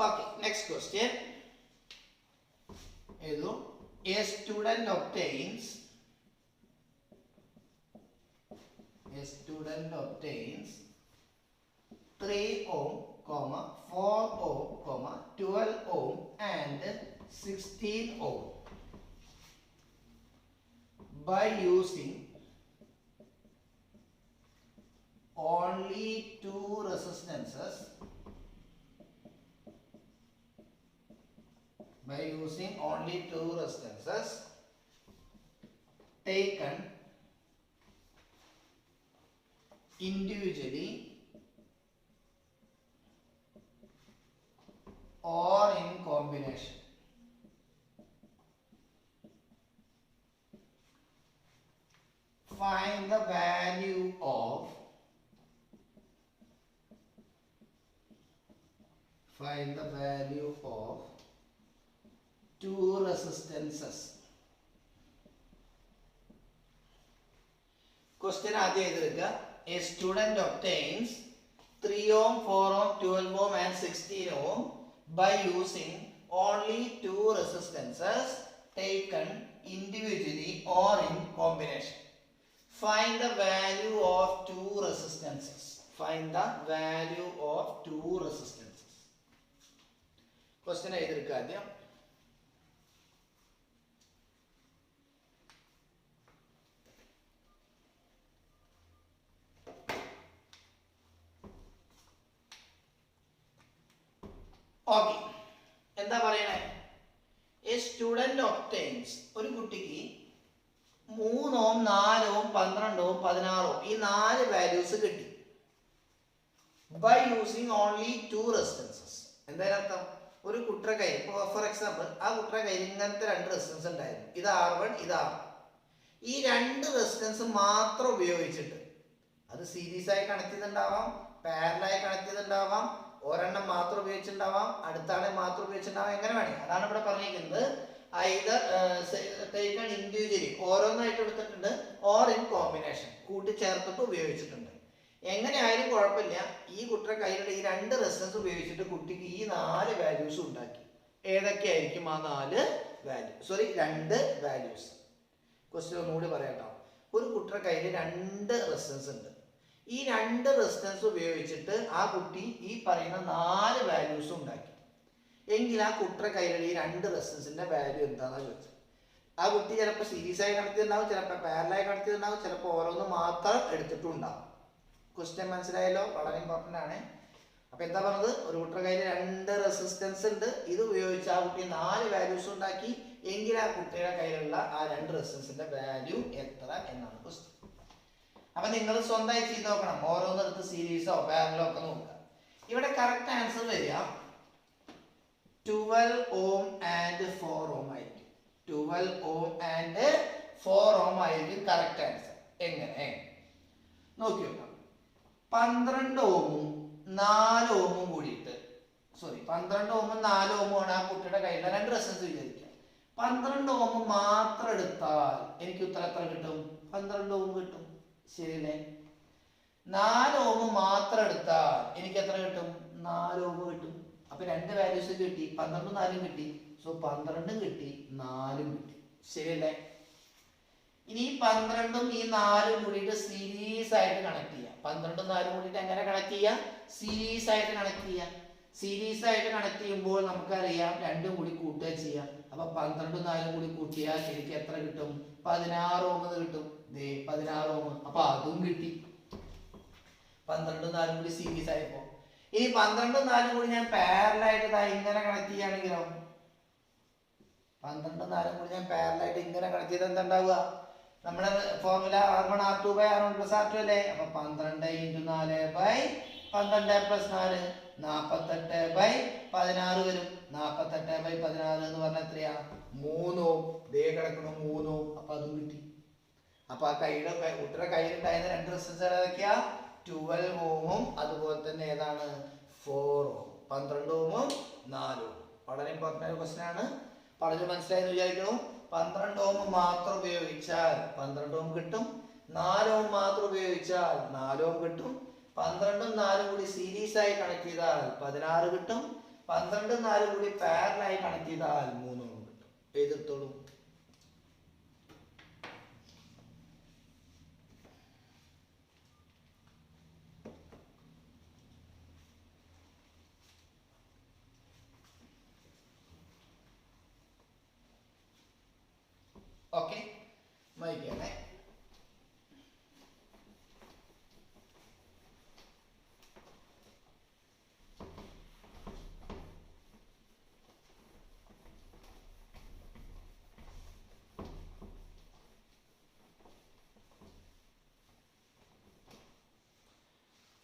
ഓക്കെ, നെക്സ്റ്റ് ക്വസ്റ്റ്യൻ ഏതു. A student obtains 3 ohm, 4 ohm, 12 ohm and 16 ohm by using only two resistances taken individually or in combination. Find the value of two resistances. Question ആദ്യം എഴുതുക. A student obtains 3 ohm, 4 ohm, 12 ohm and 16 ohm by using only two resistances taken individually or in combination. Find the value of two resistances. Question എഴുതുക ആദ്യം. ഓക്കെ, എന്താ പറയണേ? എ സ്റ്റുഡന്റ് ഒബ്റ്റെയിൻസ്, ഒരു കുട്ടിക്ക് 3 ohm, 4 ohm, 12 ohm, 16 ohm ഈ 4 വാല്യൂസ് കിട്ടി. By using only 2 resistances. എന്തായാലും അർത്ഥം, ഒരു കുട്ടിയുടെ കയ്യിൽ, ഇപ്പോൾ ഫോർ എക്സാമ്പിൾ ആ കുട്ടിയുടെ കയ്യിൽ ഇങ്ങനത്തെ 2 റെസിസ്റ്റൻസ് ഉണ്ടായിരുന്നു. ഇത് R1, ഇത് R2. ഈ 2 റെസിസ്റ്റൻസ് മാത്രം ഉപയോഗിച്ചിട്ട്, അത് സീരീസ് ആയി കണക്ട് ചെയ്തിട്ടുണ്ടാവാം, പാരലൽ ആയി കണക്ട് ചെയ്തിട്ടുണ്ടാവാം, ഒരെണ്ണം മാത്രം ഉപയോഗിച്ചിട്ടുണ്ടാവാം, അടുത്താളെ മാത്രം ഉപയോഗിച്ചിട്ടുണ്ടാവാം, എങ്ങനെ വേണേ. അതാണ് ഇവിടെ പറഞ്ഞിരിക്കുന്നത്. either taken individually, ഓരോന്നായിട്ട് എടുത്തിട്ടുണ്ട്, or in combination കൂട്ടിച്ചേർത്തിട്ട് ഉപയോഗിച്ചിട്ടുണ്ട്. എങ്ങനെയായാലും കുഴപ്പമില്ല. ഈ കുട്ടിയുടെ കയ്യിലുള്ള ഈ 2 റെസിസ്റ്റൻസ് ഉപയോഗിച്ചിട്ട് കുട്ടിക്ക് ഈ 4 വാല്യൂസ് ഉണ്ടാക്കി. ഏതൊക്കെയായിരിക്കും ആ 4 വാല്യൂസ്? ക്വസ്റ്റ്യൻ ഒന്നുകൂടി പറയാട്ടോ. ഒരു കുട്ടിയുടെ കയ്യിൽ 2 റെസിസ്റ്റൻസ് ഉണ്ട്. ഈ 2 റെസിസ്റ്റൻസ് ഉപയോഗിച്ചിട്ട് ആ കുട്ടി ഈ പറയുന്ന 4 വാല്യൂസ് ഉണ്ടാക്കി. എങ്കിൽ ആ കുട്ടിയുടെ കയ്യിലുള്ള ഈ 2 റെസിസ്റ്റൻസിന്റെ വാല്യൂ എന്താണെന്ന് ചോദിച്ചത്. ആ കുട്ടി ചിലപ്പോൾ സീരീസ് ആയി കണക്റ്റിയിട്ടുണ്ടാവും, ചിലപ്പോൾ പാരലൽ കണക്റ്റിയിട്ടുണ്ടാവും, ചിലപ്പോൾ ഓരോന്ന് മാത്രം എടുത്തിട്ടുണ്ടാവും. ക്വസ്റ്റ്യൻ മനസ്സിലായല്ലോ? വളരെ ഇമ്പോർട്ടൻ്റ് ആണ്. അപ്പോൾ എന്താ പറഞ്ഞത്? ഒരു കുട്ടിയുടെ കയ്യിൽ 2 റെസിസ്റ്റൻസ് ഉണ്ട്. ഇത് ഉപയോഗിച്ച് ആ കുട്ടി 4 വാല്യൂസ് ഉണ്ടാക്കി. എങ്കിൽ ആ കുട്ടിയുടെ കയ്യിലുള്ള ആ 2 റെസിസ്റ്റൻസിന്റെ വാല്യൂ എത്ര എന്നാണ് ക്വസ്റ്റ്യൻ. അപ്പൊ നിങ്ങൾ സ്വന്തമായി ചെയ്ത് നോക്കണം. ഓരോന്നെടുത്ത് സീരീസോ പാരലലോ ഒക്കെ നോക്കുക. ഇവിടെ കറക്റ്റ് ആൻസർ വരിക 12 ohm and 4 ohm ആയിരിക്കും. 12 ohm and 4 ohm ആയിരിക്കും കറക്റ്റ് ആൻസർ. എങ്ങനെ നോക്കി നോക്കാം. 12 ഓമും 4 ഓമും കൂടിയിട്ട്, 12 ഓമും 4 ഓമും ആണ് ആ കുട്ടിയുടെ കയ്യിലുള്ള 2 റെസിസ്റ്റൻസ് വിചാരിക്കുക. 12 ഓം മാത്രം എടുത്താൽ എനിക്ക് ഉത്തരം എത്ര കിട്ടും? 12 ഓം കിട്ടും. ശരിയല്ലേ? 4 ഓം മാത്രം എടുത്താൽ എനിക്ക് എത്ര കിട്ടും? 4 ഓം കിട്ടും. അപ്പൊ 2 വാല്യൂസ് കിട്ടി, 12 4 കിട്ടി. സോ 12 കിട്ടി, 4 കിട്ടി. ശരിയല്ലേ? ഇനി ഈ 12ഉം ഈ 4ഉം കൂടിയിട്ട് സീരീസ് ആയിട്ട് കണക്ട് ചെയ്യാം. 12ഉം 4ഉം കൂടിയിട്ട് എങ്ങനെ കണക്ട് ചെയ്യാം? സീരീസ് ആയിട്ട് കണക്ട് ചെയ്യാം. സീരീസ് ആയിട്ട് കണക്ട് ചെയ്യുമ്പോൾ നമുക്കറിയാം 2ഉം കൂടി കൂട്ടുക ചെയ്യാം. അപ്പൊ 12ഉം 4ഉം കൂടി കൂട്ടിയാൽ ശരിക്കും എത്ര കിട്ടും? 16 ഓം കിട്ടും. 16 ഓം. അപ്പൊ അതും കിട്ടി. 12 4 കൂടി സീരീസ് ആയപ്പോ. ഇനി 12 4 കൂടി ഞാൻ പാരലായിട്ട് ഇങ്ങനെ കണക്ട് ചെയ്യുകയാണെങ്കിലോ, 12 4 കൂടി ഞാൻ പാരലായിട്ട് ഇങ്ങനെ കണക്ട് ചെയ്ത് എന്താ ഉണ്ടാവുക? നമ്മുടെ formula R1 R2 R1 + R2 അല്ലേ? അപ്പൊ 12 × 4 / 12 + 4 48/16 വരും. 48/16 എന്ന് പറഞ്ഞാൽ എത്രയാ? 3 Ω. ദേ കിടക്കണ 3 Ω. അപ്പൊ അതും കിട്ടി. അപ്പൊ ആ ഉത്തര കയ്യിലുണ്ടായിരുന്ന രണ്ട് റെസിസ്റ്റൻസ് ഏതൊക്കെയാ? 12 Ω അതുപോലെ തന്നെ ഏതാണ്? 4 Ω. 12 Ω 4 Ω. വളരെ ഇമ്പോർട്ടൻ്റ് ആയ ക്വസ്റ്റ്യൻ ആണ്. പറഞ്ഞു മനസ്സിലായെന്ന് വിചാരിക്കുന്നു. 12 Ω മാത്രം ഉപയോഗിച്ചാൽ 12 Ω കിട്ടും. 4 Ω മാത്രം ഉപയോഗിച്ചാൽ 4 Ω കിട്ടും. 12 ഉം 4 കൂടി സീരീസ് ആയി കണക്ട് ചെയ്താൽ 16 കിട്ടും. 12 4 കൂടി പാരലായി കണക്ട് ചെയ്താൽ 3 Ω കിട്ടും. എഴുതിത്തോളൂ. ഓക്കെ, മൈക്കണേ.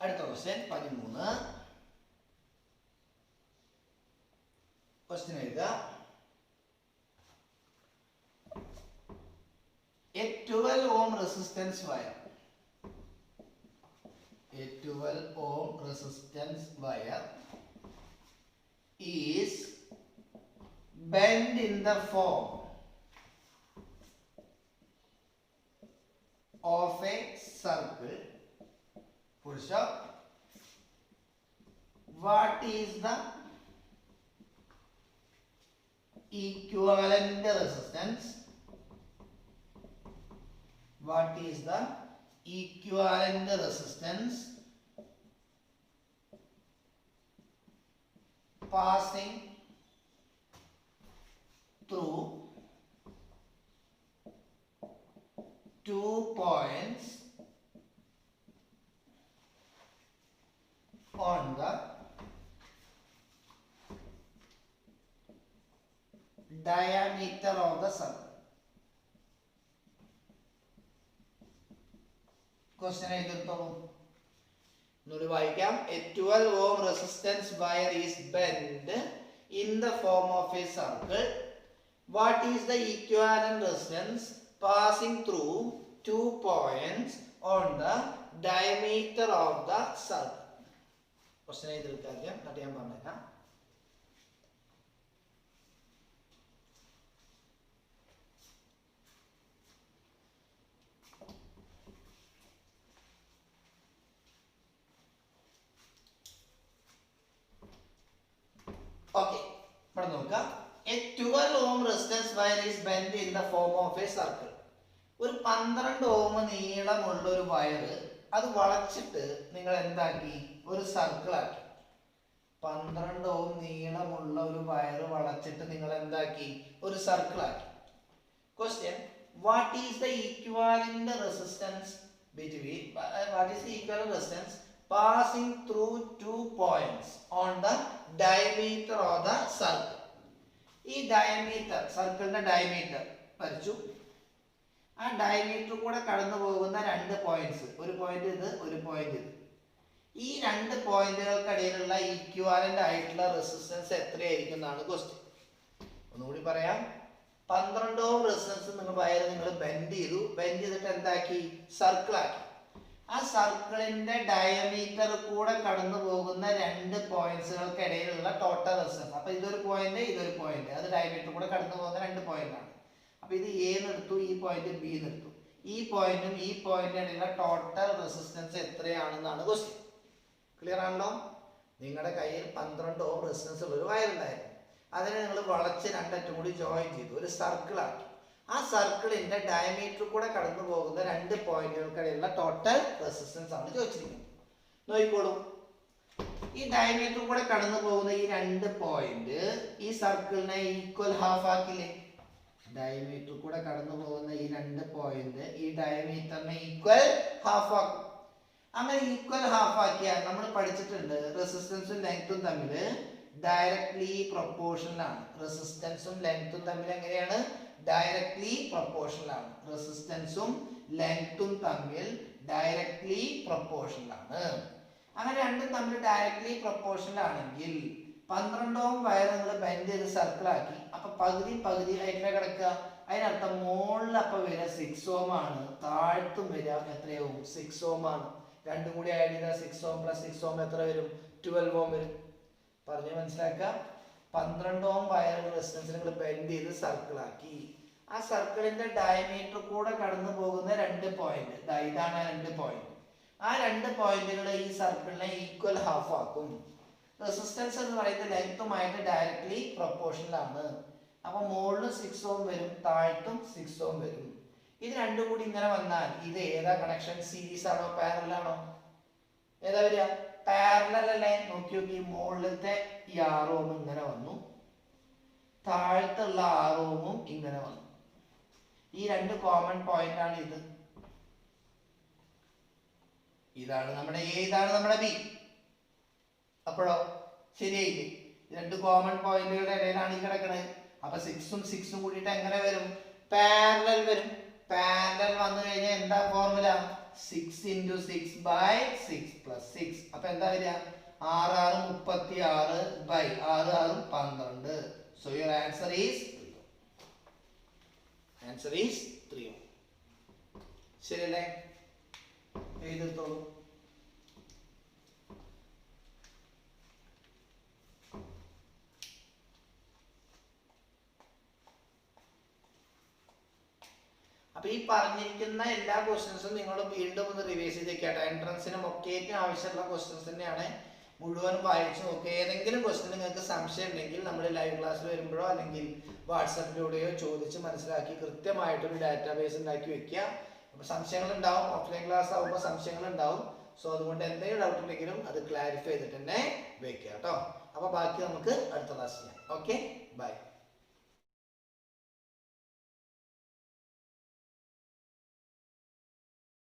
അടുത്ത ക്വസ്റ്റ്യൻ 13. ക്വസ്റ്റ്യൻ എഴുതുക. A 12 ohm resistance wire. A 12 ohm resistance wire is bent in the form of a circle. Full stop. What is the equivalent resistance? What is the equivalent resistance passing through 2 points on the diameter of the circle? Question എഴുതിയെടുത്തോളൂ. ഒന്നുകൂടി വായിക്കാം. A 12 ohm resistance wire is bent in the form of a circle. What is the equivalent resistance passing through 2 points on the diameter of the circle? Question എഴുതിയെടുക്കാം. എന്നിട്ട് ഞാൻ പറഞ്ഞേക്കാം. Okay, ഇവിടെ നോക്കാം. A 12 ohm resistance wire is bent in the form of a circle. ഒരു 12 ohm നീളമുള്ള ഒരു വയറ് അത് വളച്ചിട്ട് നിങ്ങൾ എന്താക്കി? ഒരു സർക്കിൾ ആക്കി. 12 ohm നീളമുള്ള ഒരു വയറ് വളച്ചിട്ട് നിങ്ങൾ എന്താക്കി? ഒരു സർക്കിൾ ആക്കി. Question: What is the equivalent resistance between? What is the equivalent resistance passing through 2 points on the diameter of the circle? ഈ ഡയമീറ്റർ, സർക്കിളിന്റെ ഡയമീറ്റർ വരച്ചു. ആ ഡയമീറ്റർ കൂടെ കടന്നു പോകുന്ന 2 പോയിന്റ്സ്, ഒരു പോയിന്റ് ഇത്, ഒരു പോയിന്റ് ഇത്. ഈ 2 പോയിന്റുകൾക്കിടയിലുള്ള ഈക്വാലന്റ് ആയിട്ടുള്ള റെസിസ്റ്റൻസ് എത്രയായിരിക്കും എന്നാണ് ക്വസ്റ്റ്യൻ. ഒന്നുകൂടി പറയാം. 12 ഓം റെസിസ്റ്റൻസ് നിങ്ങൾ വയർ നിങ്ങൾ ബെൻഡ് ചെയ്തു. ബെൻഡ് ചെയ്തിട്ട് എന്താക്കി? സർക്കിൾ ആക്കി. ആ സർക്കിളിന്റെ ഡയമീറ്റർ കൂടെ കടന്നു പോകുന്ന 2 പോയിന്റ്സുകൾക്കിടയിലുള്ള ടോട്ടൽ റെസിസ്റ്റൻസ്. അപ്പൊ ഇതൊരു പോയിന്റ്, ഇതൊരു പോയിന്റ്, അത് ഡയമീറ്റർ കൂടെ കടന്നു പോകുന്ന 2 പോയിന്റ് ആണ്. അപ്പൊ ഇത് എ നിർത്തും, ഈ പോയിന്റ് ബി നിർത്തും. ഈ പോയിന്റും ഈ പോയിന്റിനും ഇടയിലുള്ള ടോട്ടൽ റെസിസ്റ്റൻസ് എത്രയാണെന്നാണ് ക്വസ്റ്റ്യൻ. ക്ലിയർ ആണല്ലോ? നിങ്ങളുടെ കയ്യിൽ 12 ഓം റെസിസ്റ്റൻസ് ഉള്ള ഒരു വയർ ഉണ്ടായിരുന്നു. അതിനെ നിങ്ങൾ വളച്ച് 2 അറ്റം കൂടി ജോയിൻ ചെയ്തു, ഒരു സർക്കിൾ ആക്കി. ആ സർക്കിളിന്റെ ഡയമീറ്റർ കൂടെ കടന്നു പോകുന്ന 2 പോയിന്റുകൾക്കിടയിലുള്ള ടോട്ടൽ റെസിസ്റ്റൻസ് ആണ് ചോദിച്ചിരിക്കുന്നത്. നോക്കിക്കോളൂ. ഈ ഡയമീറ്റർ കൂടെ കടന്നു പോകുന്ന ഈ 2 പോയിന്റ് ഈ സർക്കിളിനെ ഈക്വൽ ഹാഫ് ആക്കില്ലേ? ഡയമീറ്റർ കൂടെ കടന്നു പോകുന്ന ഈ 2 പോയിന്റ് ഈ ഡയമീറ്ററിനെ ഈക്വൽ ഹാഫ് ആക്കും. ആ അങ്ങനെ ഈക്വൽ ഹാഫ് ആക്കിയാൽ നമ്മൾ പഠിച്ചിട്ടുണ്ട് റെസിസ്റ്റൻസും ലെങ്ത്തും തമ്മിൽ ഡയറക്ട്ലി പ്രൊപ്പോർഷണൽ ആണ്. റെസിസ്റ്റൻസും ലെങ്ത്തും തമ്മിൽ എങ്ങനെയാണ്? ഡയറക്ട്ലി പ്രൊപ്പോർഷണൽ ആണ്. റെസിസ്റ്റൻസും ലെങ്ത്തും തമ്മിൽ ഡയറക്ട്ലി പ്രൊപ്പോർഷണൽ ആണ്. അങ്ങനെ രണ്ടും തമ്മിൽ ഡയറക്ട്ലി പ്രൊപ്പോർഷണൽ ആണെങ്കിൽ 12 ഓം വയർ നിങ്ങൾ ബെൻഡ് ചെയ്ത് സർക്കിൾ ആക്കി. അപ്പൊ പകുതി ആയിട്ടേ കിടക്കുക. അതിനർത്ഥം മുകളിൽ അപ്പൊ വരിക 6 ഓം ആണ്, താഴ്ത്തും വരിക എത്രയാവും? 6 ഓം ആണ്. രണ്ടും കൂടി ആഡ് ചെയ്താൽ 6 ഓം പ്ലസ് 6 ഓം എത്ര വരും? 12 ഓം വരും. പറഞ്ഞ് മനസ്സിലാക്കുക. 12 ഓം വയർ റെസിസ്റ്റൻസ് നിങ്ങൾ ബെൻഡ് ചെയ്ത് സർക്കിൾ ആക്കി. ആ സർക്കിളിന്റെ ഡയമീറ്റർ കൂടെ കടന്നു പോകുന്ന 2 പോയിന്റ്, ഇതാണ് 2 പോയിന്റ്. ആ 2 പോയിന്റുകൾ ഈ സർക്കിളിനെ ഈക്വൽ ഹാഫ് ആക്കും. റെസിസ്റ്റൻസ് എന്ന് പറയുന്നത് ലെങ്ത്തുമായിട്ട് ഡയറക്ട്ലി പ്രൊപ്പോർഷണൽ ആണ്. അപ്പൊ മുകളിലും 6 ഓം വരും, താഴ്ത്തും 6 ഓം വരും. ഇത് രണ്ടും കൂടി ഇങ്ങനെ വന്നാൽ ഇത് ഏതാ കണക്ഷൻ? സീരീസ് ആണോ പാരലൽ ആണോ? ഏതാ വരിക? പാരലൽ അല്ലേ? നോക്കി നോക്കി, മുകളിലത്തെ ഈ 6 ഓം ഇങ്ങനെ വന്നു, താഴത്തുള്ള 6 ഓമും ഇങ്ങനെ വന്നു. ഈ 2 കോമൺ പോയിന്റ് ആണ് ഇത്. ഇതാണ് നമ്മുടെ എ, ഇതാണ് നമ്മുടെ ബി. അപ്പോഴോ ശരിയായില്ലേ? 2 കോമൺ പോയിന്റുകളുടെ ഇടയിലാണ് ഈ കിടക്കുന്നത്. അപ്പൊ 6ഉം 6ഉം കൂടിയിട്ട് എങ്ങനെ വരും? പാരലൽ വരും. പാരലൽ വന്നു കഴിഞ്ഞാൽ എന്താ ഫോർമുല? 6 into 6 by 6 plus 6. അപ്പൊ എന്താ വരിക? 6 36 by 6 12. So your answer is 3. Answer is 3. ശരിയല്ലേ? എഴുതിത്തോളൂ. അപ്പൊ ഈ പറഞ്ഞിരിക്കുന്ന എല്ലാ ക്വസ്റ്റ്യൻസും നിങ്ങൾ വീണ്ടും ഒന്ന് റിവൈസ് ചെയ്തേക്കാട്ടോ. എൻട്രൻസിനും ഒക്കേറ്റിനും ആവശ്യമുള്ള ക്വസ്റ്റ്യൻസ് തന്നെയാണ്. മുഴുവനും വായിച്ചു നോക്കുക. ഏതെങ്കിലും ക്വസ്റ്റ്യൻ നിങ്ങൾക്ക് സംശയം ഉണ്ടെങ്കിൽ നമ്മൾ ലൈവ് ക്ലാസ്സിൽ വരുമ്പോഴോ അല്ലെങ്കിൽ വാട്സാപ്പിലൂടെയോ ചോദിച്ച് മനസ്സിലാക്കി കൃത്യമായിട്ടൊരു ഡാറ്റാബേസ് ഉണ്ടാക്കി വെക്കുക. അപ്പൊ സംശയങ്ങൾ ഉണ്ടാവും. ഓഫ്ലൈൻ ക്ലാസ് ആവുമ്പോൾ സംശയങ്ങൾ ഉണ്ടാവും. സോ അതുകൊണ്ട് എന്തെങ്കിലും ഡൗട്ട് ഉണ്ടെങ്കിലും അത് ക്ലാരിഫൈ ചെയ്തിട്ട് തന്നെ വെക്കുക കേട്ടോ. അപ്പൊ ബാക്കി നമുക്ക് അടുത്ത ക്ലാസ് ചെയ്യാം. Okay, by.